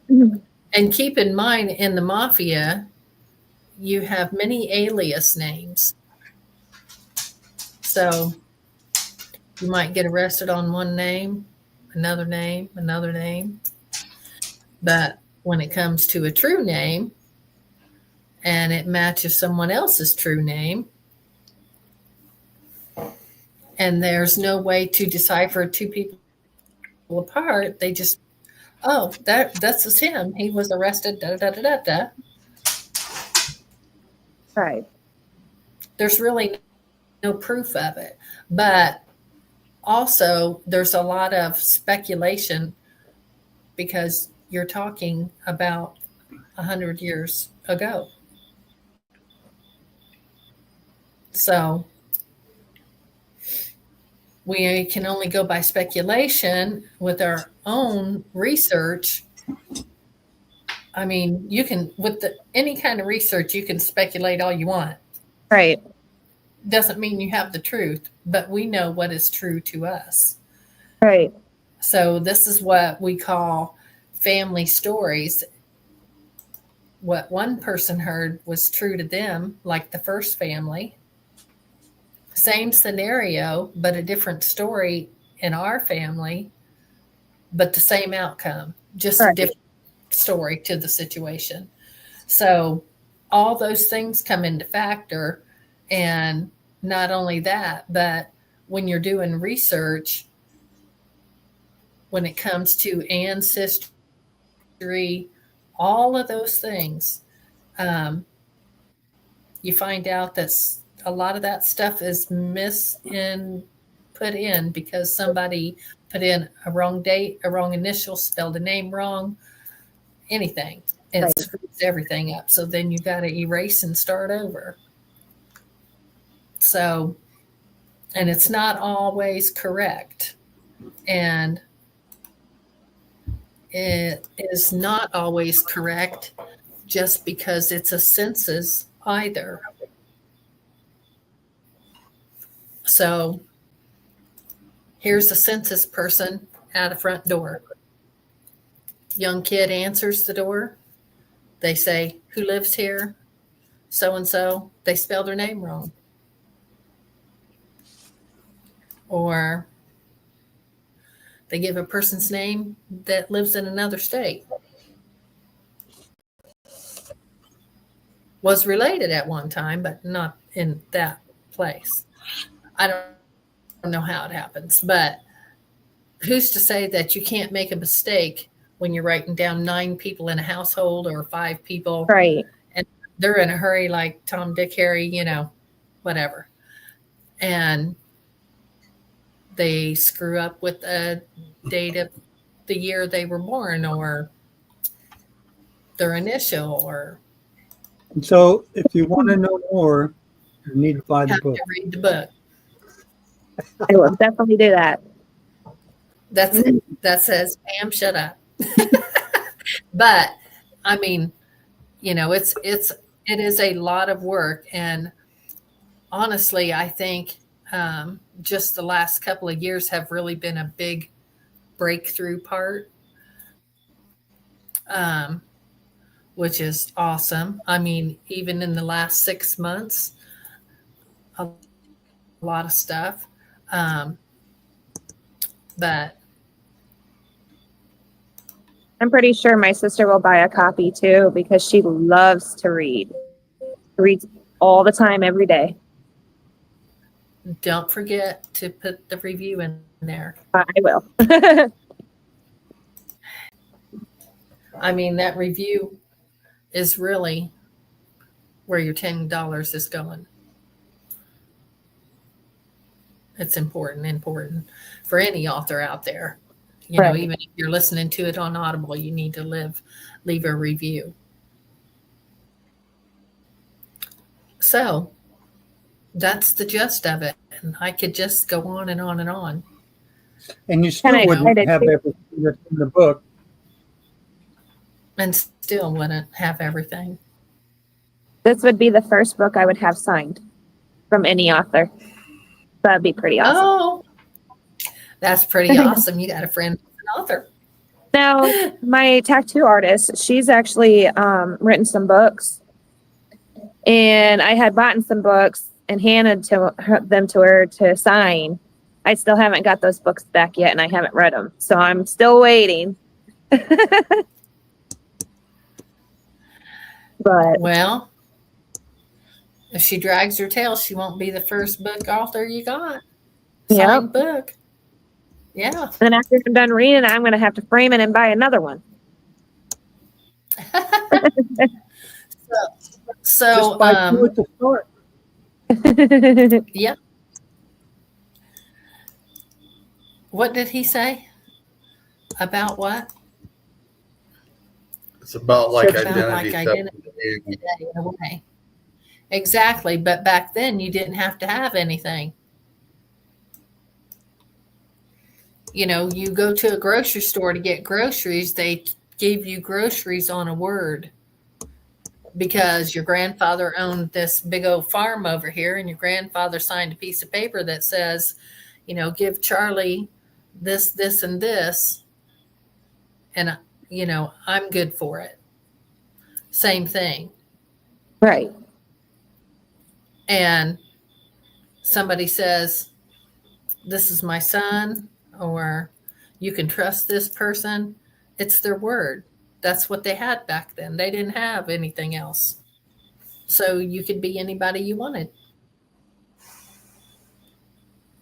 And keep in mind, in the mafia, you have many alias names. So you might get arrested on one name, another name, another name. But when it comes to a true name and it matches someone else's true name, and there's no way to decipher two people apart, they just, oh, that's him. He was arrested, da da da da da. Right. There's really no proof of it. But also, there's a lot of speculation because you're talking about 100 years ago. So we can only go by speculation with our own research. I mean, you can, with any kind of research, you can speculate all you want. Right. Doesn't mean you have the truth, but we know what is true to us. Right. So this is what we call family stories. What one person heard was true to them, like the first family. Same scenario, but a different story in our family, but the same outcome, just a different story to the situation. So all those things come into factor. And not only that, but when you're doing research, when it comes to ancestry, all of those things, you find out that a lot of that stuff is put in because somebody put in a wrong date, a wrong initial, spelled a name wrong, anything. It Right. screws everything up. So then you got to erase and start over. So, and it's not always correct. And it is not always correct just because it's a census either. So here's a census person at a front door. Young kid answers the door. They say, "Who lives here?" So and so. They spell their name wrong. Or they give a person's name that lives in another state. Was related at one time, but not in that place. I don't know how it happens, but who's to say that you can't make a mistake when you're writing down 9 people in a household or 5 people? Right. And they're in a hurry, like Tom, Dick, Harry, whatever. And they screw up with a date of the year they were born or their initial, or And so if you want to know more, you need to buy the have book. to read the book. I will definitely do that. That says, "Pam, shut up." But I mean, it is a lot of work, and honestly, I think just the last couple of years have really been a big breakthrough part, which is awesome. I mean, even in the last 6 months, a lot of stuff. But I'm pretty sure my sister will buy a copy too because she loves to read. Reads all the time, every day. don't forget to put the review in there. I will. I mean, that review is really where your $10 is going. It's important for any author out there. Right. Even if you're listening to it on Audible, you need to leave a review. So that's the gist of it. And I could just go on and on and on. And you still Kinda wouldn't excited have too. everything that's in the book. And still wouldn't have everything. This would be the first book I would have signed from any author. That'd be pretty awesome. Oh, that's pretty awesome. You got a friend who's an author. Now, my tattoo artist, she's actually written some books, and I had bought some books and handed them to her to sign. I still haven't got those books back yet, and I haven't read them, so I'm still waiting. But Well, if she drags her tail, she won't be the first book author you got. Signed book. Yeah. then after I'm done reading, I'm going to have to frame it and buy another one. So, Just buy 2 at the start. yeah. What did he say? About what? It's about like About identity like theft. identity in a way. Exactly. But back then you didn't have to have anything. You go to a grocery store to get groceries, they gave you groceries on a word because your grandfather owned this big old farm over here, and your grandfather signed a piece of paper that says, give Charlie this, this, and this, and I'm good for it. Same thing. Right. And somebody says, this is my son, or you can trust this person. It's their word. That's what they had back then. They didn't have anything else. So you could be anybody you wanted.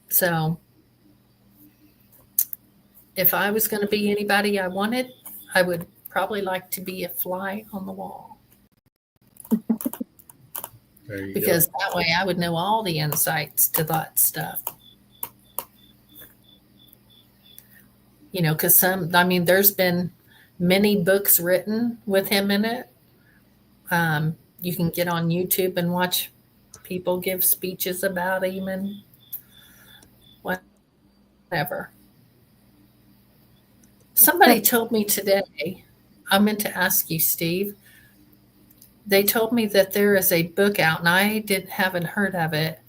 So if I was going to be anybody I wanted, I would probably like to be a fly on the wall. There you Because that way I would know all the insights to that stuff. Because there's been many books written with him in it. You can get on YouTube and watch people give speeches about him and whatever. Somebody told me today, I meant to ask you, Steve. They told me that there is a book out, and I haven't heard of it.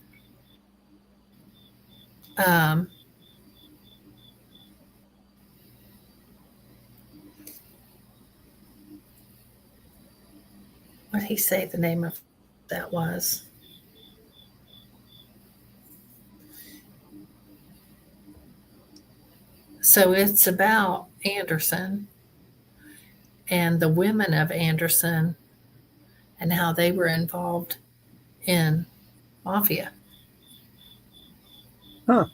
What did he say the name of that was? So it's about Anderson and the women of Anderson and how they were involved in mafia. Huh.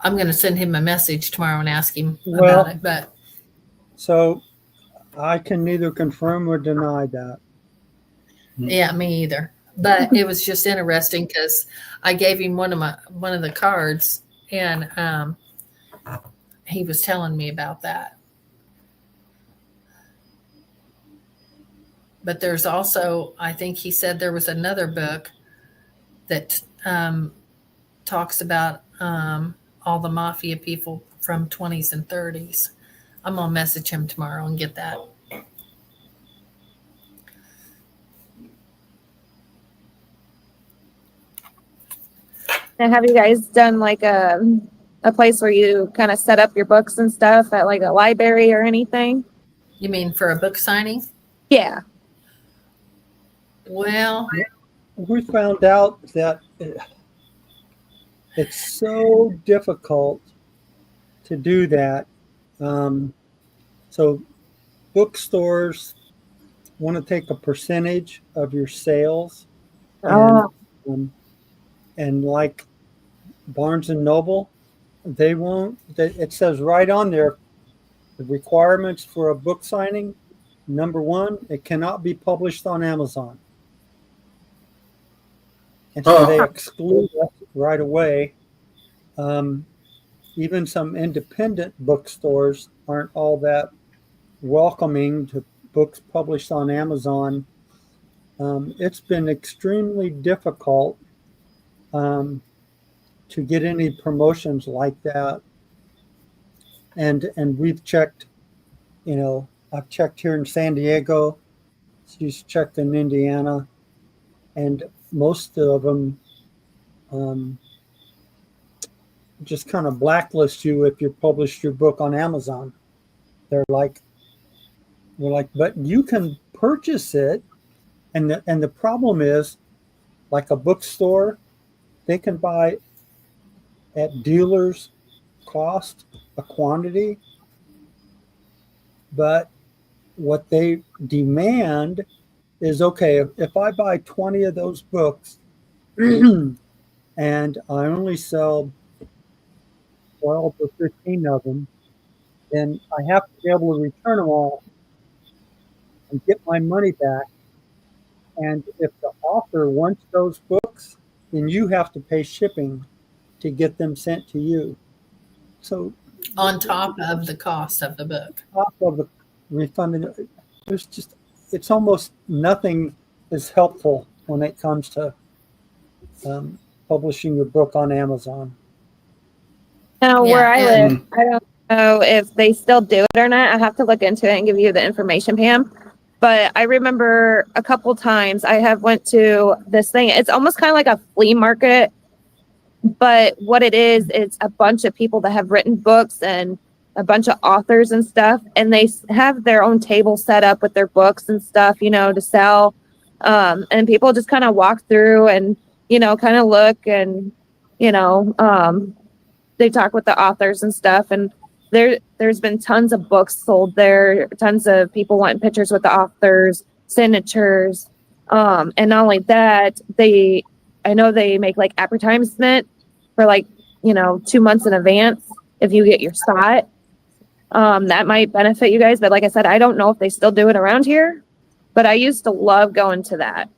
I'm going to send him a message tomorrow and ask him Well, about it. But So I can neither confirm or deny that. yeah, me either. But it was just interesting because I gave him one of the cards, and he was telling me about that. But there's also, I think he said there was another book that talks about all the mafia people from 20s and 30s. I'm going to message him tomorrow and get that. And have you guys done like a place where you kind of set up your books and stuff at like a library or anything? You mean for a book signing? Yeah. Well, We found out that it's so difficult to do that. So bookstores want to take a percentage of your sales, Oh. and like Barnes and Noble, they won't. It says right on there, the requirements for a book signing. Number one, it cannot be published on Amazon. And so they exclude us right away. Even some independent bookstores aren't all that welcoming to books published on Amazon. It's been extremely difficult to get any promotions like that. And we've checked, I've checked here in San Diego, she's checked in Indiana, and most of them just kind of blacklist you if you published your book on Amazon. We're like, but you can purchase it, and the problem is, like a bookstore, they can buy at dealers' cost a quantity, but what they demand is, okay, if I buy 20 of those books and I only sell 12 or 15 of them, then I have to be able to return them all and get my money back. And if the author wants those books, then you have to pay shipping to get them sent to you. So on top of the cost of the book. top of the refunding, it's almost nothing is helpful when it comes to publishing your book on Amazon. Now, where I Yeah, live, I don't know if they still do it or not. I have to look into it and give you the information, Pam. But I remember a couple times I have went to this thing. It's almost kind of like a flea market, but what it is, it's a bunch of people that have written books and a bunch of authors and stuff, and they have their own table set up with their books and stuff, to sell. And people just kind of walk through and, kind of look and, they talk with the authors and stuff. And there's been tons of books sold there, tons of people wanting pictures with the authors, signatures. And not only that, I know they make like advertisement for like, 2 months in advance if you get your spot. That might benefit you guys. But like I said, I don't know if they still do it around here, but I used to love going to that.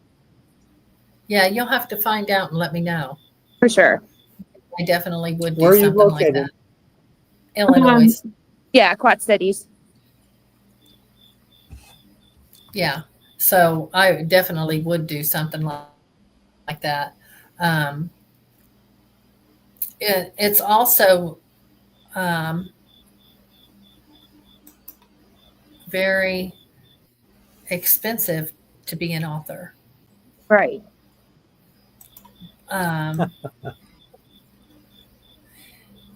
Yeah, you'll have to find out and let me know. For sure. I definitely would do Where are you something like located? that. Illinois. Yeah, Quad Cities. Yeah. So I definitely would do something like that. Um, it's also um, very expensive to be an author. Right. Um,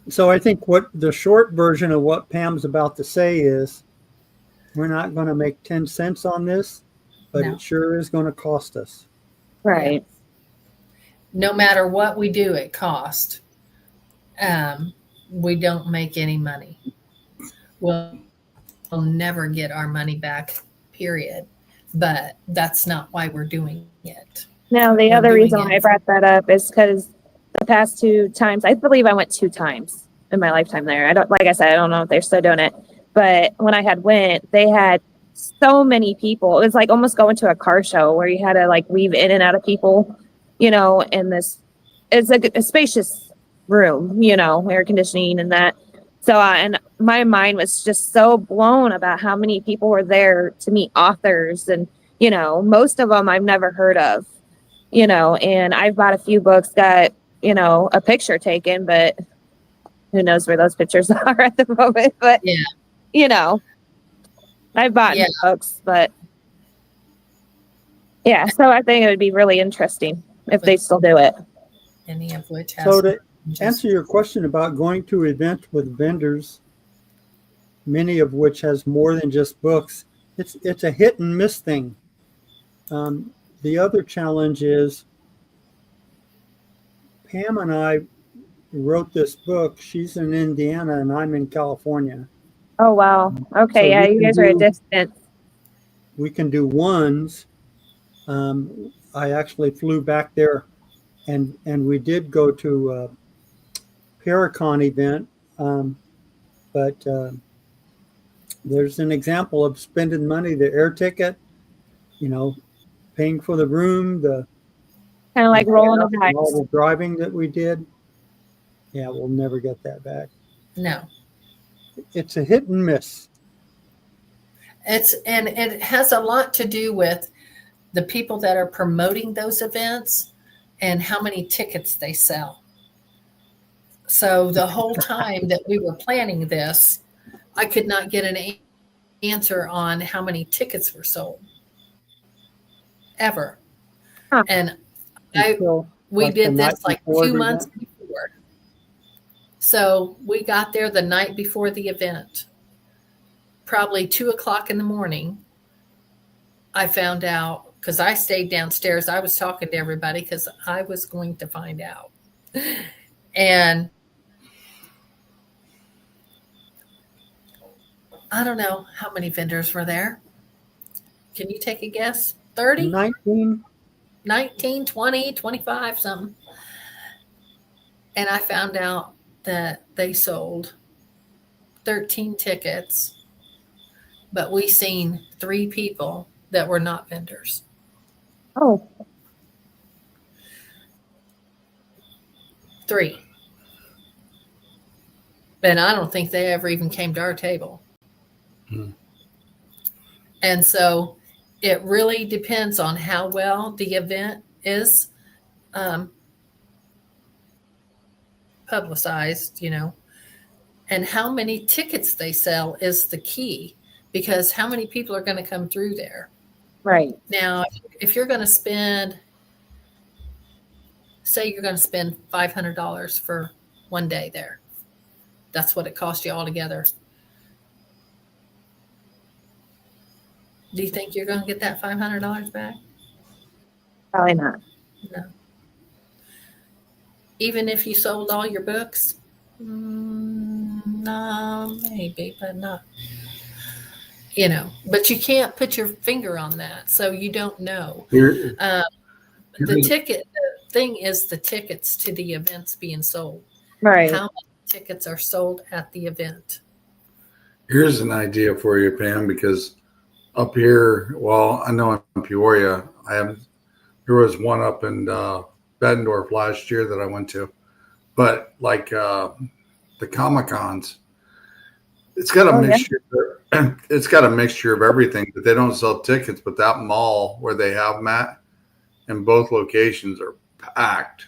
So I think what the short version of what Pam's about to say is we're not going to make 10 cents on this, but No. it sure is going to cost us. Right. no matter what we do at cost, we don't make any money. We'll never get our money back, period. But that's not why we're doing it. Now, the We're other doing reason it why I brought that up is because the past 2 times, I believe I went 2 times in my lifetime there. I don't, like I said, I don't know if they're still doing it, but when I had went, they had so many people. It was like almost going to a car show where you had to like weave in and out of people, in this, it's like a spacious room, air conditioning and that. So, and my mind was just so blown about how many people were there to meet authors, and most of them I've never heard of, and I've bought a few books, got, a picture taken, but who knows where those pictures are at the moment. But, Yeah. I've bought Yeah. books, but yeah, so I think it would be really interesting if they still do it. Any of which has. So to answer your question about going to events with vendors, many of which has more than just books, it's a hit and miss thing. The other challenge is Pam and I wrote this book. She's in Indiana and I'm in California. Oh, wow. Okay. So Yeah. we You can guys are a do- distance. We can do ones. I actually flew back there and we did go to a Paracon event. But there's an example of spending money, the air ticket, paying for the room, the Kind of like rolling the and all dice. the driving that we did. Yeah, we'll never get that back. No. It's a hit and miss. And it has a lot to do with the people that are promoting those events and how many tickets they sell. So the whole time that we were planning this, I could not get an answer on how many tickets were sold ever. Huh. And we like did the this night like before 2 the months event. before. So we got there the night before the event, probably 2:00 in the morning. I found out because I stayed downstairs. I was talking to everybody because I was going to find out. And I don't know how many vendors were there. Can you take a guess? 30? 19. 19, 20, 25, something. And I found out that they sold 13 tickets, but we seen 3 people that were not vendors. Oh, 3. And I don't think they ever even came to our table. And so it really depends on how well the event is publicized, and how many tickets they sell is the key, because how many people are going to come through there? right. Now, if you're going to spend, say you're going to spend $500 for one day there, that's what it cost you altogether. Do you think you're going to get that $500 back? Probably not. No. Even if you sold all your books? No, maybe, but not. But you can't put your finger on that, so you don't know. The thing is the tickets to the events being sold. Right. How many tickets are sold at the event? Here's an idea for you, Pam, because up here, well, I know in Peoria, there was one up in Bettendorf last year that I went to, but like the Comic-Cons, It's got a Oh, yeah. mixture. It's got a mixture of everything, but they don't sell tickets. But that mall where they have Matt in both locations are packed,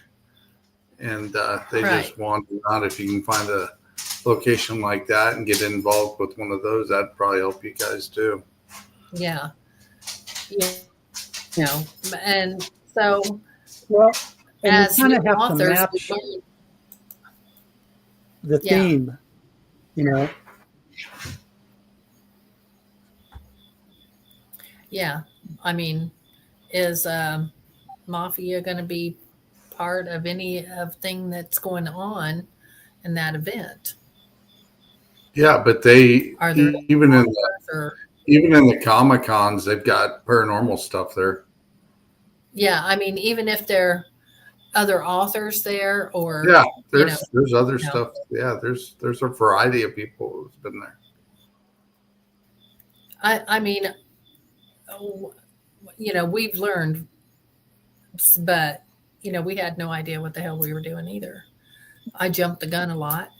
and they Right. just want around. If you can find a location like that and get involved with one of those, that'd probably help you guys too. Yeah. You know, and so Well, and as you kind new of have to authors, match we learn, the Yeah. theme, you know. yeah. I mean, is Mafia going to be part of any of thing that's going on in that event? Yeah, but they Are there even in or the Comic Cons, they've got paranormal stuff there. yeah, I mean, even if there are other authors there or Yeah, you know, there's other you know. stuff. Yeah, there's a variety of people who's been there. I mean, oh, you know, we've learned, but you know, we had no idea what the hell we were doing either. I jumped the gun a lot,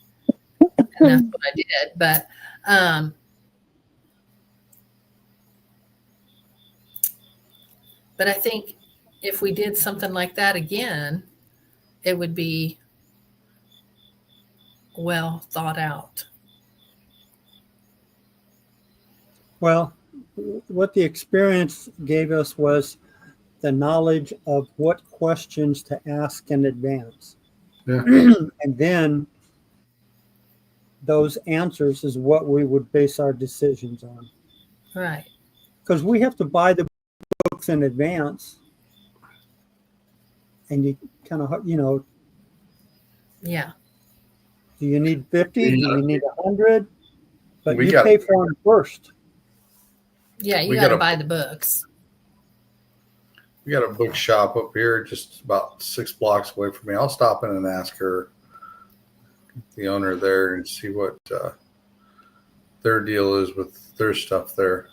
and that's what I did. Um, but I think if we did something like that again, it would be well thought out. Well, what the experience gave us was the knowledge of what questions to ask in advance. Yeah. And then those answers is what we would base our decisions on. Right. Because we have to buy the books in advance. And you kind of, you know, Yeah. do you need 50? Do Yeah. you need 100? But We you got- pay for them first. Yeah. You We got to gotta- buy the books. We got a bookshop up here, just about 6 blocks away from me. I'll stop in and ask her, the owner there, and see what their deal is with their stuff there.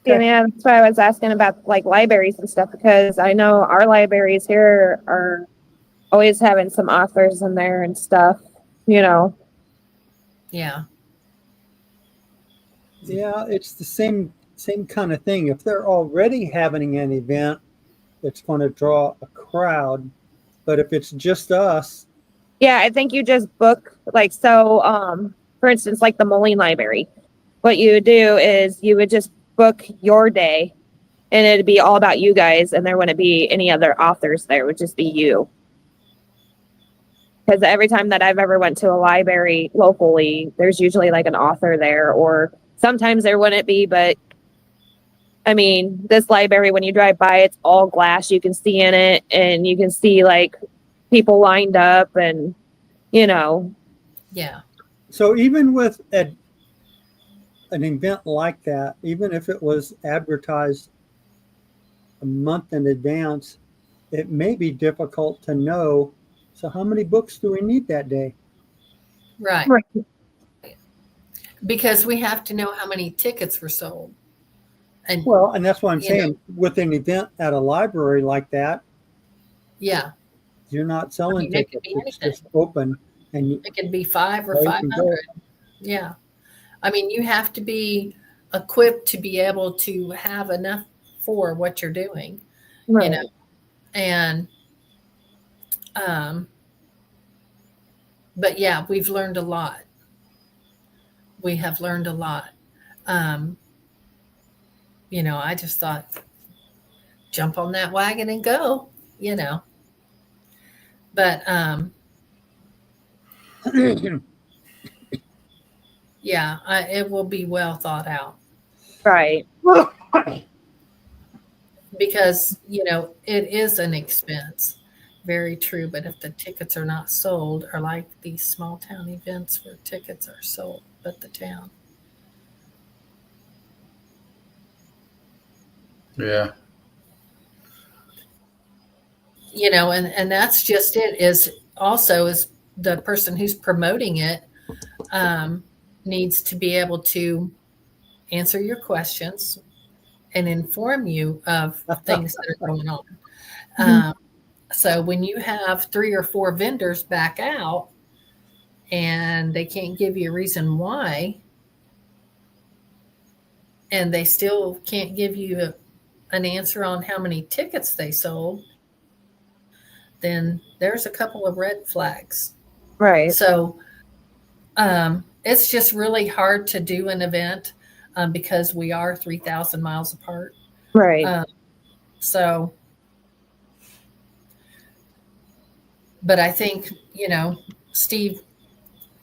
Yeah, that's why I was asking about like libraries and stuff, because I know our libraries here are always having some authors in there and stuff, you know. Yeah. Yeah, it's the same kind of thing. If they're already having an event, it's going to draw a crowd. But if it's just us, Yeah, I think you just book like so for instance, like the Moline Library. What you would do is you would just book your day and it'd be all about you guys and there wouldn't be any other authors there, it would just be you. Because every time that I've ever went to a library locally, there's usually like an author there, or sometimes there wouldn't be, but I mean, this library, when you drive by, it's all glass. You can see in it and you can see like people lined up and, you know. Yeah. so even with an event like that, even if it was advertised a month in advance, it may be difficult to know. So how many books do we need that day? Right. Right. Because we have to know how many tickets were sold. And Well, and that's what I'm You saying. With an event at a library like that, yeah, you're not selling I mean, it could tickets. be It's anything. just open, and you, it could be 5 or There you can 500. Yeah. I mean, you have to be equipped to be able to have enough for what you're doing, you know. And but yeah, we've learned a lot. We have learned a lot. You know, I just thought jump on that wagon and go, you know. But yeah, it will be well thought out. Right. Because you know it is an expense, very true, but if the tickets are not sold, or like these small town events where tickets are sold but the town, Yeah. you know, and that's just it. Is also is the person who's promoting it needs to be able to answer your questions and inform you of things that are going on. So when you have 3 or 4 vendors back out and they can't give you a reason why, and they still can't give you an answer on how many tickets they sold, then there's a couple of red flags. Right. So it's just really hard to do an event because we are 3,000 miles apart. Right. So, but I think, Steve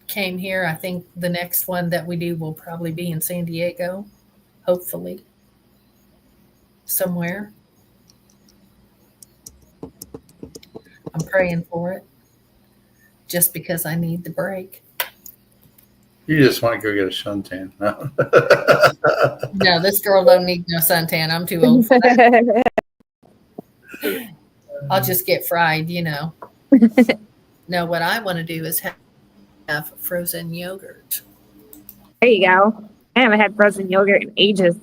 came here. I think the next one that we do will probably be in San Diego, hopefully, somewhere. I'm praying for it just because I need the break. You just want to go get a suntan. No. No, this girl don't need no suntan. I'm too old for that. I'll just get fried, No, what I want to do is have frozen yogurt. There you go. I haven't had frozen yogurt in ages.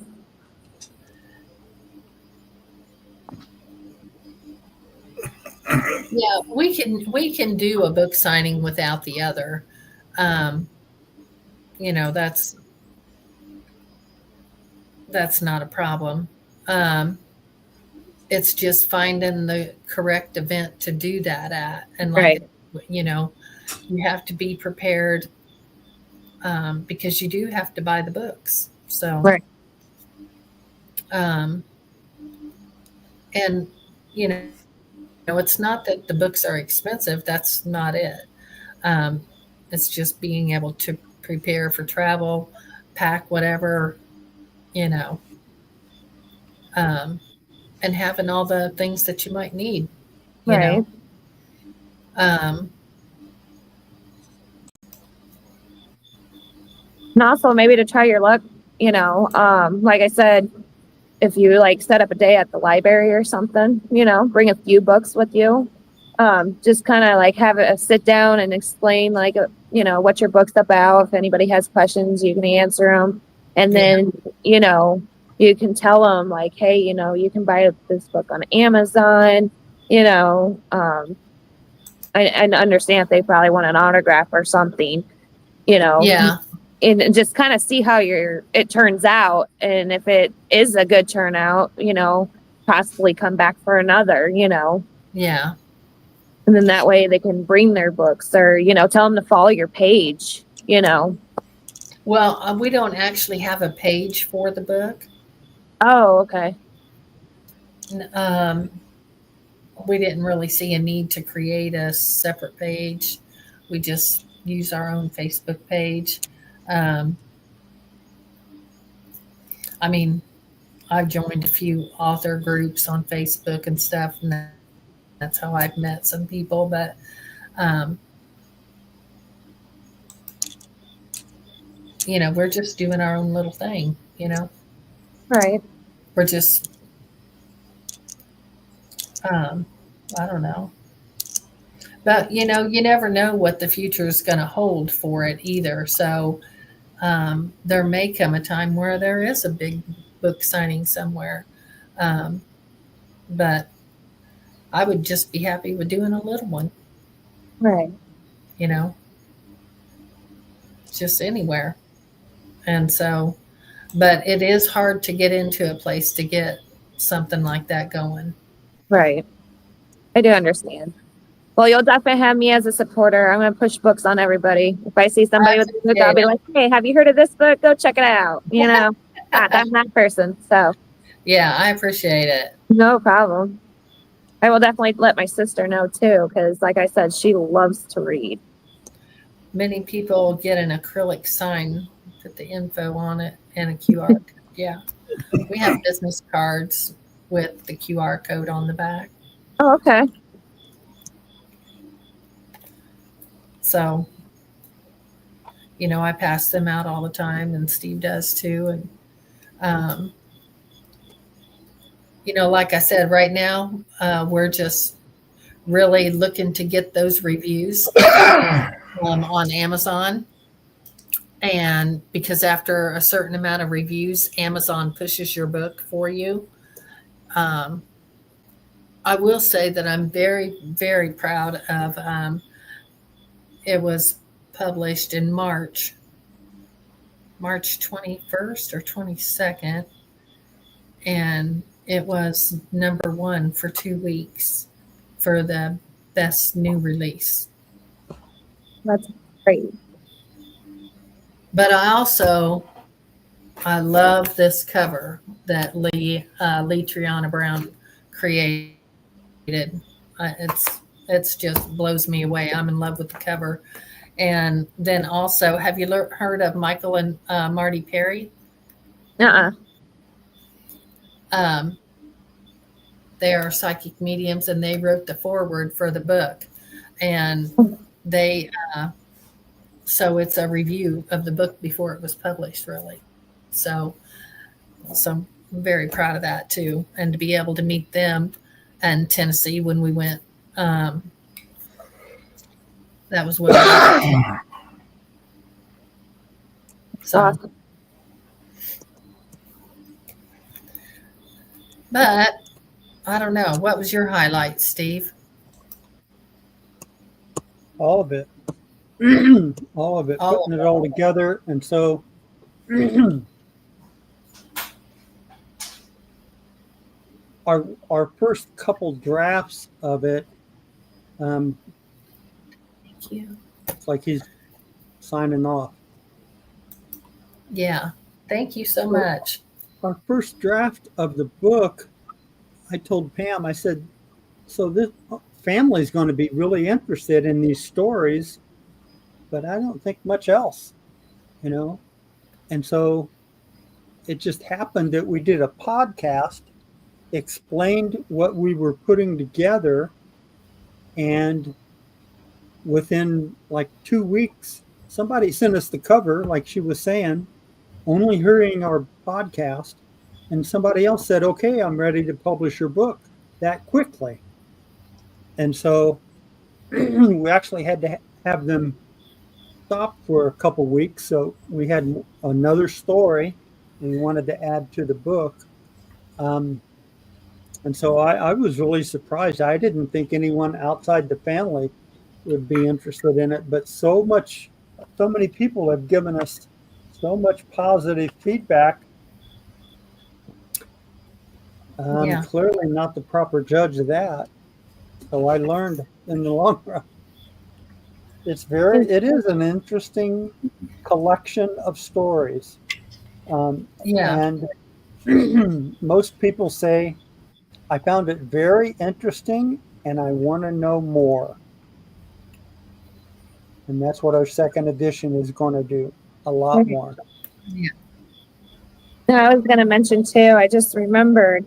Yeah, we can do a book signing without the other. That's not a problem. It's just finding the correct event to do that at, and Right. You have to be prepared because you do have to buy the books. So, Right. And it's not that the books are expensive. That's not it. It's just being able to prepare for travel, pack whatever, and having all the things that you might need, Right. And also maybe to try your luck, like I said, if you like set up a day at the library or something, bring a few books with you. Just kind of like have a sit down and explain like, what your book's about. If anybody has questions, you can answer them. And then, you can tell them like, hey, you can buy this book on Amazon, and understand if they probably want an autograph or something, Yeah. and just kind of see how it turns out. And if it is a good turnout, possibly come back for another, Yeah. and then that way they can bring their books or, tell them to follow your page, Well, we don't actually have a page for the book. Oh, okay. We didn't really see a need to create a separate page. We just use our own Facebook page. I mean, I've joined a few author groups on Facebook and stuff, and that's how I've met some people. But we're just doing our own little thing. Right. We're just, I don't know. But you never know what the future is going to hold for it either. So there may come a time where there is a big book signing somewhere. But I would just be happy with doing a little one, Right. Just anywhere. And so, but it is hard to get into a place to get something like that going. Right. I do understand. Well, you'll definitely have me as a supporter. I'm going to push books on everybody. If I see somebody with a book, I'll be like, hey, have you heard of this book? Go check it out. I'm that person. So, yeah, I appreciate it. No problem. I will definitely let my sister know too, because like I said, she loves to read. Many people get an acrylic sign, put the info on it, and a QR code. Yeah. We have business cards with the QR code on the back. Oh, okay. So, I pass them out all the time, and Steve does too. And, like I said, right now, we're just really looking to get those reviews on Amazon. And because after a certain amount of reviews, Amazon pushes your book for you. I will say that I'm very, very proud of it was published in March March 21st or 22nd, and it was #1 for 2 weeks for the best new release. That's great. But I love this cover that Lee Triana Brown created. It's just blows me away. I'm in love with the cover. And then also, have you heard of Michael and Marty Perry? Um, they are psychic mediums, and they wrote the foreword for the book. And they, so it's a review of the book before it was published, really. So I'm very proud of that too, and to be able to meet them in Tennessee when we went. That was wonderful. So, Awesome. but I don't know. What was your highlight, Steve? All of it. All of it. Putting it all together. And so our first couple drafts of it, Thank you. it's like he's signing off. Yeah. Thank you so much. Our first draft of the book, I told Pam, I said, so this family's going to be really interested in these stories, but I don't think much else, you know? And so it just happened that we did a podcast, explained what we were putting together, and within like 2 weeks, somebody sent us the cover, like she was saying, only hearing our podcast, and somebody else said, okay, I'm ready to publish your book that quickly. And so we actually had to have them stop for a couple weeks. So we had another story we wanted to add to the book. And so I was really surprised. I didn't think anyone outside the family would be interested in it, but so many people have given us so much positive feedback. Clearly not the proper judge of that. So I learned in the long run. It is an interesting collection of stories. And most people say, I found it very interesting and I want to know more. And that's what our second edition is going to do, a lot more. Yeah. I was going to mention too, I just remembered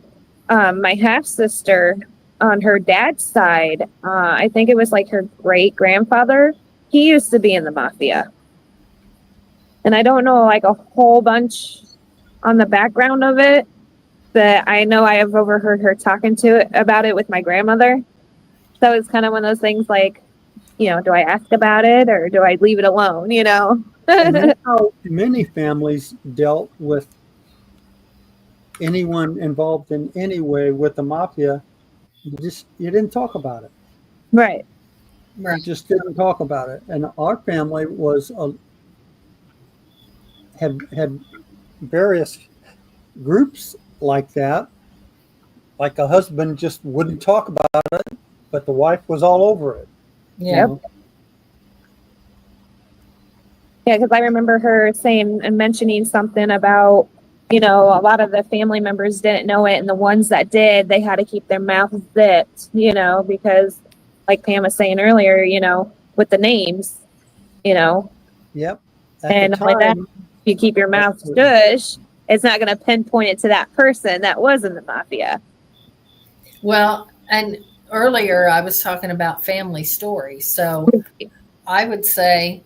my half sister on her dad's side, I think it was like her great grandfather, he used to be in the mafia. And I don't know like a whole bunch on the background of it, but I know I have overheard her talking about it with my grandmother. So it's kind of one of those things like, you know, do I ask about it or do I leave it alone, you know? And that's how many families dealt with anyone involved in any way with the mafia. You didn't talk about it. Right. You just didn't talk about it. And our family was had various groups like that. Like a husband just wouldn't talk about it, but the wife was all over it. Yeah. You know? Yeah, because I remember her saying and mentioning something about, you know, a lot of the family members didn't know it, and the ones that did, they had to keep their mouths zipped, you know, because like Pam was saying earlier, you know, with the names, you know. Yep. And not only that, if you keep your mouth shush, it's not going to pinpoint it to that person that was in the mafia. Well, and earlier I was talking about family stories. So I would say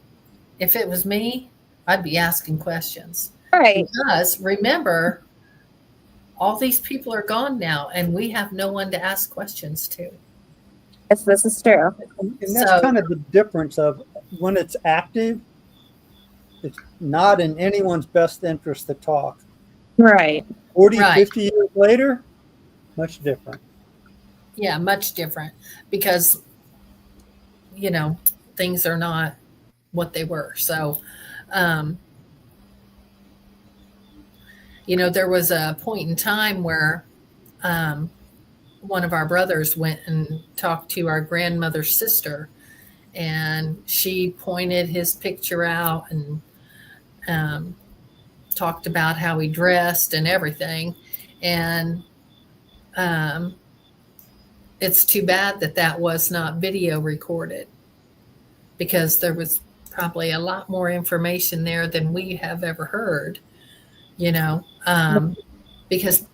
if it was me, I'd be asking questions. Right. Because remember, all these people are gone now and we have no one to ask questions to. Yes, this is true. And that's kind of the difference of when it's active, it's not in anyone's best interest to talk. Right. 40, 50 years later, much different. Yeah, much different because, you know, things are not what they were. So, there was a point in time where one of our brothers went and talked to our grandmother's sister, and she pointed his picture out and talked about how he dressed and everything. And it's too bad that that was not video recorded, because there was probably a lot more information there than we have ever heard, because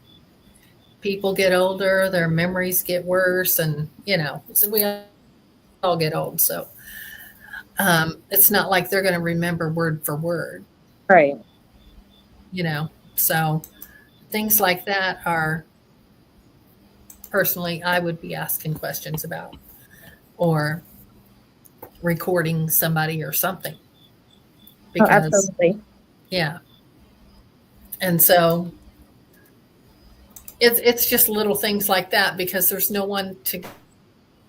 people get older, their memories get worse, and, so we all get old. So it's not like they're going to remember word for word, Right. So things like that are, personally, I would be asking questions about, or recording somebody or something. Oh, absolutely. Yeah. And so it's just little things like that, because there's no one to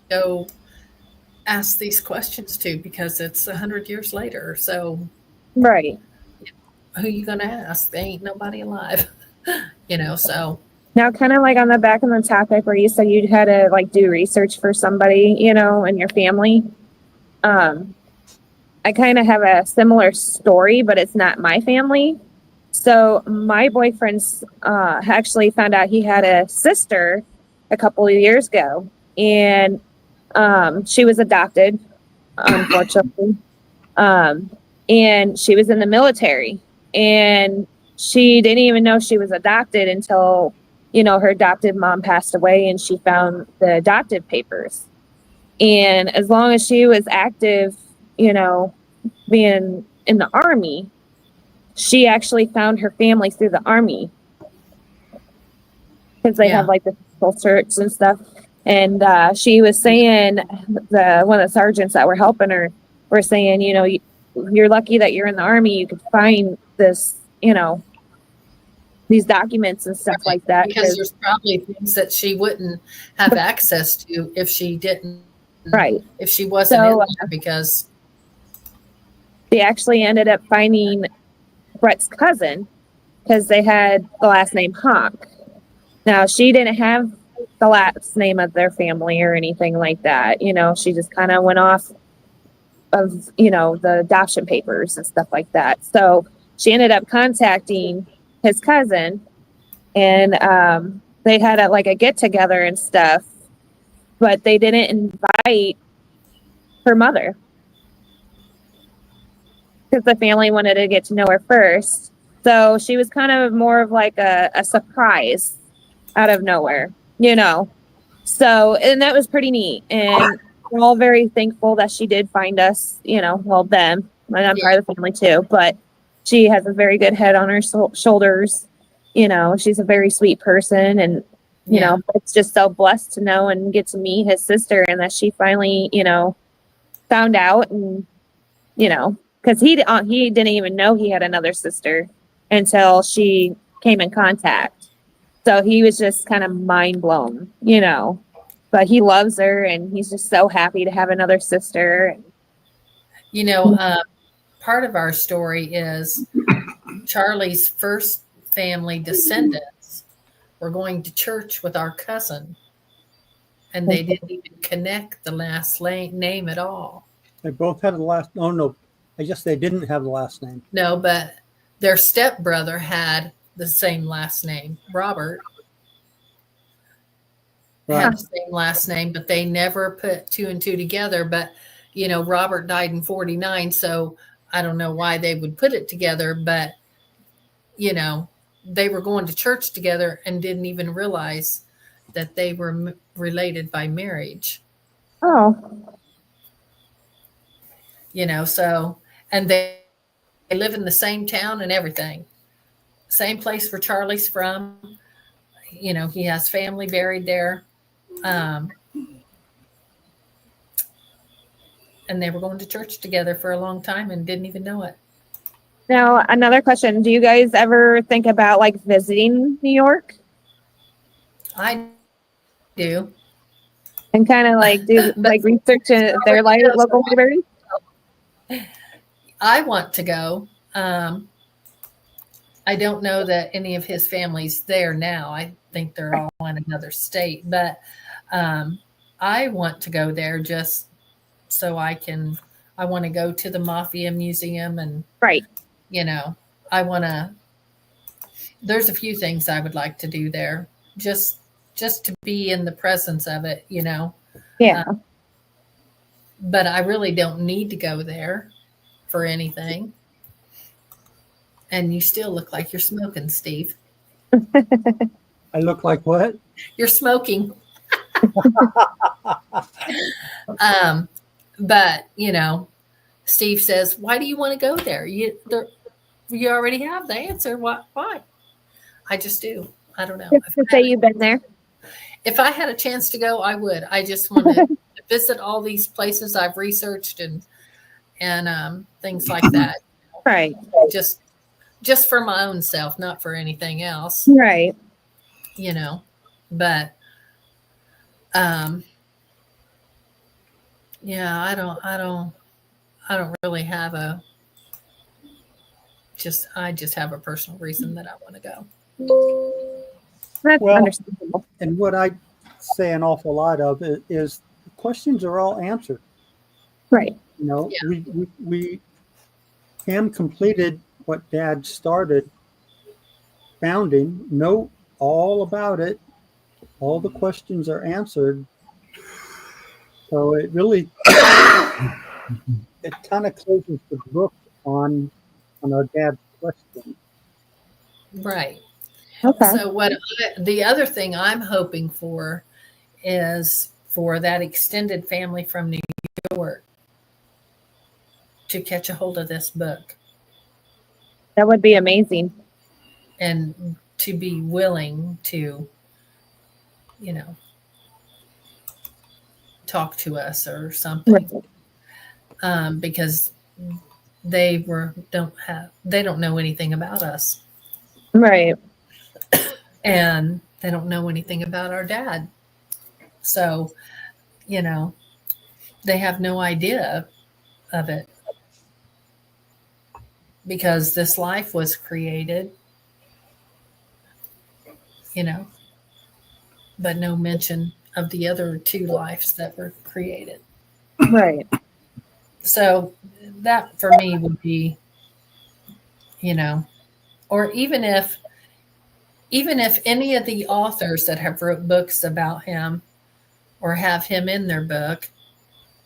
go ask these questions to, because it's 100 years later. So Right. who you going to ask? There ain't nobody alive, so. Now, kind of like on the back of the topic where you said you had to like do research for somebody, in your family. I kind of have a similar story, but it's not my family. So my boyfriend's actually found out he had a sister a couple of years ago, and she was adopted, unfortunately. And she was in the military, and she didn't even know she was adopted until, her adopted mom passed away, and she found the adopted papers. And as long as she was active, being in the Army, she actually found her family through the Army, because they have like the full search and stuff. And she was saying, one of the sergeants that were helping her were saying, you're lucky that you're in the Army. You could find this, these documents and stuff like that. Because there's probably things that she wouldn't have access to if she didn't. Right. If she wasn't in there, because they actually ended up finding Brett's cousin, because they had the last name Hawk. Now, she didn't have the last name of their family or anything like that. She just kind of went off of, the adoption papers and stuff like that. So she ended up contacting his cousin, and they had a get together and stuff, but they didn't invite her mother, because the family wanted to get to know her first. So she was kind of more of like a surprise out of nowhere, So, and that was pretty neat. And we're all very thankful that she did find us, them. And I'm part of the family too, but she has a very good head on her shoulders. She's a very sweet person, and, it's just so blessed to know and get to meet his sister, and that she finally, found out, and, because he didn't even know he had another sister until she came in contact. So he was just kind of mind blown, but he loves her, and he's just so happy to have another sister. Part of our story is Charlie's first family descendants were going to church with our cousin, and they didn't even connect the last name at all. They both had the last. Oh no, I guess they didn't have the last name. No, but their stepbrother had the same last name, Robert. Right. Had the same last name, but they never put two and two together. But Robert died in 49, so I don't know why they would put it together. But they were going to church together and didn't even realize that they were related by marriage. Oh. So, and they live in the same town and everything. Same place where Charlie's from. He has family buried there. And they were going to church together for a long time and didn't even know it. Now, another question. Do you guys ever think about visiting New York? I do. And kind of do research in their local libraries? I want to go. I don't know that any of his family's there now. I think they're all in another state, but I want to go there just so I want to go to the Mafia Museum and, Right. you know, I want to, there's a few things I would like to do there just to be in the presence of it, you know. Yeah. But I really don't need to go there for anything. And you still look like you're smoking, Steve. I look like what? You're smoking. But you know, Steve says, "Why do you want to go there? You already have the answer. Why?" I just do. I don't know. Just to say you've been there. If I had a chance to go, I would. I just want to visit all these places I've researched and things like that. Right. Just for my own self, not for anything else, Right. you know. But yeah, I don't really have I just have a personal reason that I want to go. That's Well, understandable. and what I say an awful lot of is questions are all answered. Right. You know, Yeah. we Pam completed what Dad started founding, know all about it. All the questions are answered. So it really, it kind of closes the book on our dad's question. Right. Okay. So the other thing I'm hoping for is for that extended family from New York to catch a hold of this book That would be amazing. and to be willing to, you know, talk to us or something. Right. Because they don't know anything about us, Right. and they don't know anything about our dad. So, you know, they have no idea of it because this life was created, you know, but no mention of the other two lives that were created. Right. So that for me would be, you know, or even if any of the authors that have wrote books about him or have him in their book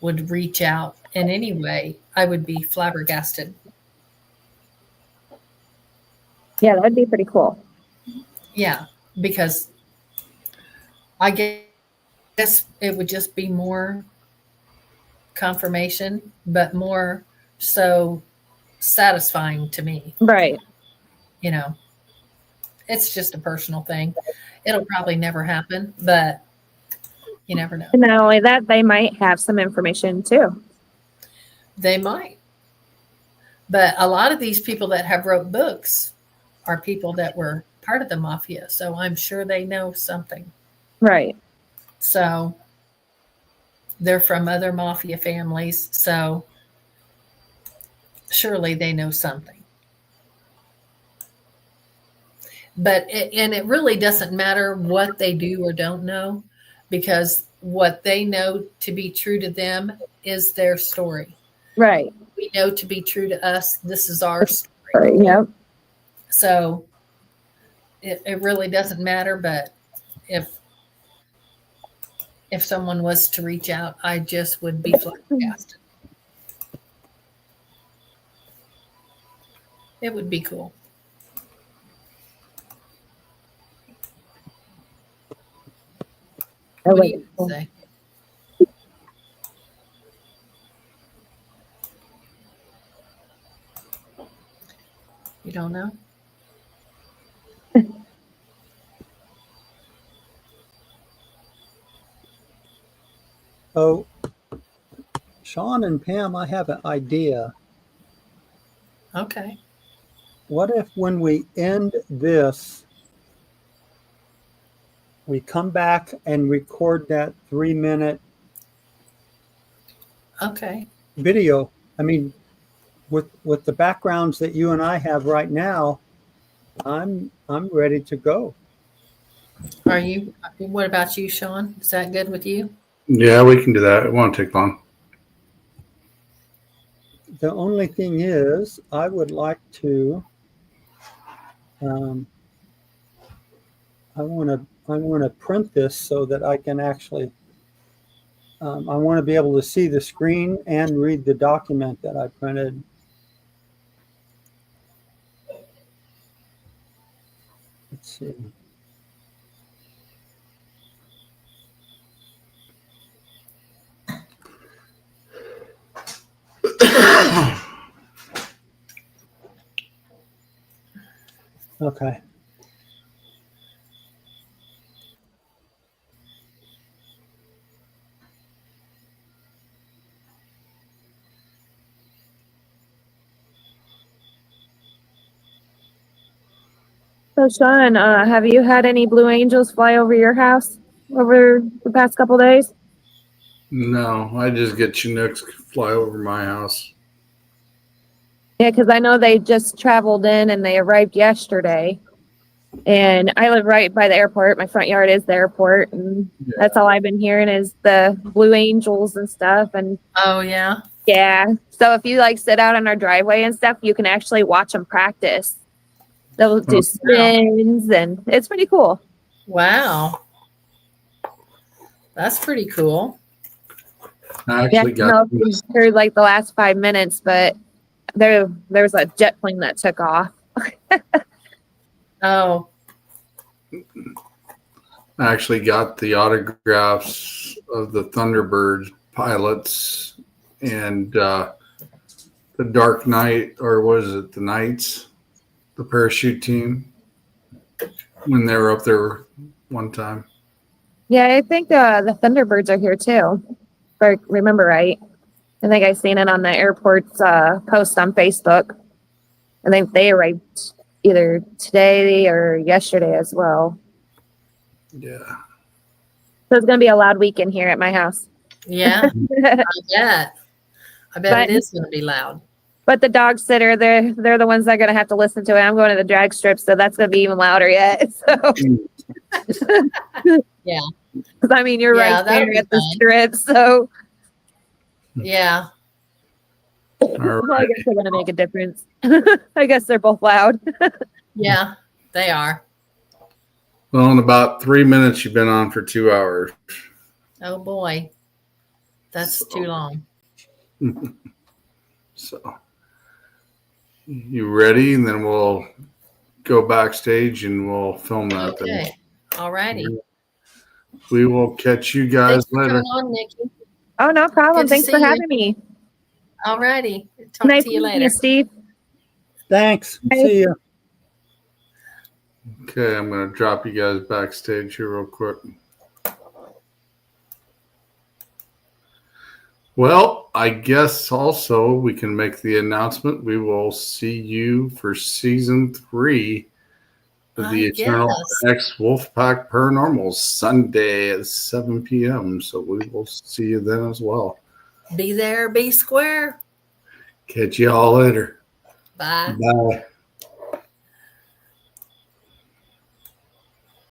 would reach out in any way, I would be flabbergasted. Yeah, that'd be pretty cool. Yeah, because I guess it would just be more confirmation, but more so satisfying to me. Right. You know, it's just a personal thing. It'll probably never happen, but you never know. And not only that, they might have some information too. They might. But a lot of these people that have wrote books are people that were part of the mafia, so I'm sure they know something. Right. So they're from other mafia families, so surely they know something. But it really doesn't matter what they do or don't know, because what they know to be true to them is their story. Right. We know to be true to us, this is our story. Yep. So it really doesn't matter. But if someone was to reach out, I just would be flabbergasted. It would be cool. That What would do be you cool. say? You don't know? So, Sean and Pam, I have an idea. Okay. What if when we end this, we come back and record that 3-minute Okay. video? I mean, with the backgrounds that you and I have right now, I'm ready to go. Are you? What about you, Sean? Is that good with you? Yeah, we can do that. It won't take long. The only thing is, I would like to. I want to print this so that I can actually. I want to be able to see the screen and read the document that I printed. Let's see. Okay. So, Sean, have you had any Blue Angels fly over your house over the past couple days? No, I just get Chinooks fly over my house. Yeah, because I know they just traveled in and they arrived yesterday. And I live right by the airport. My front yard is the airport, and that's all I've been hearing is the Blue Angels and stuff. And Oh yeah. yeah, so if you like sit out on our driveway and stuff, you can actually watch them practice. They'll do Oh, spins, and it's pretty cool. Wow. That's pretty cool. I Yeah, I actually don't know got if you heard like the last 5 minutes, but there was a jet plane that took off. Oh, I actually got the autographs of the Thunderbird pilots and the Dark Knight, or was it the Knights, the parachute team, when they were up there one time. Yeah, I think the Thunderbirds are here too, if I remember right. I think I seen it on the airport's post on Facebook. I think they arrived either today or yesterday as well. Yeah. So it's gonna be a loud weekend here at my house. yeah. I bet. I bet But- it is going to be loud. But the dog sitter, they're the ones that are gonna have to listen to it. I'm going to the drag strip, so that's gonna be even louder yet. So Yeah. because I mean you're Yeah, right that'll there be at the fun. strip, so Yeah. All well, I right. guess they're gonna make a difference. I guess they're both loud. Yeah. They are. Well, in about 3 minutes, you've been on for 2 hours. Oh boy. That's So- too long. So, you ready? And then we'll go backstage and we'll film that. Then. Okay. All righty. We will catch you guys Thanks for later. coming on, Nikki. Oh, no problem. Good to Thanks see for you. having me. All righty. Talk Nice to you meeting later. Steve. Thanks. Bye. See you. Okay, I'm going to drop you guys backstage here real quick. Well, I guess also we can make the announcement. We will see you for season 3 of the I Eternal guess. X Wolfpack Paranormal Sunday at 7 p.m. So we will see you then as well. Be there, be square. Catch you all later. Bye. Bye.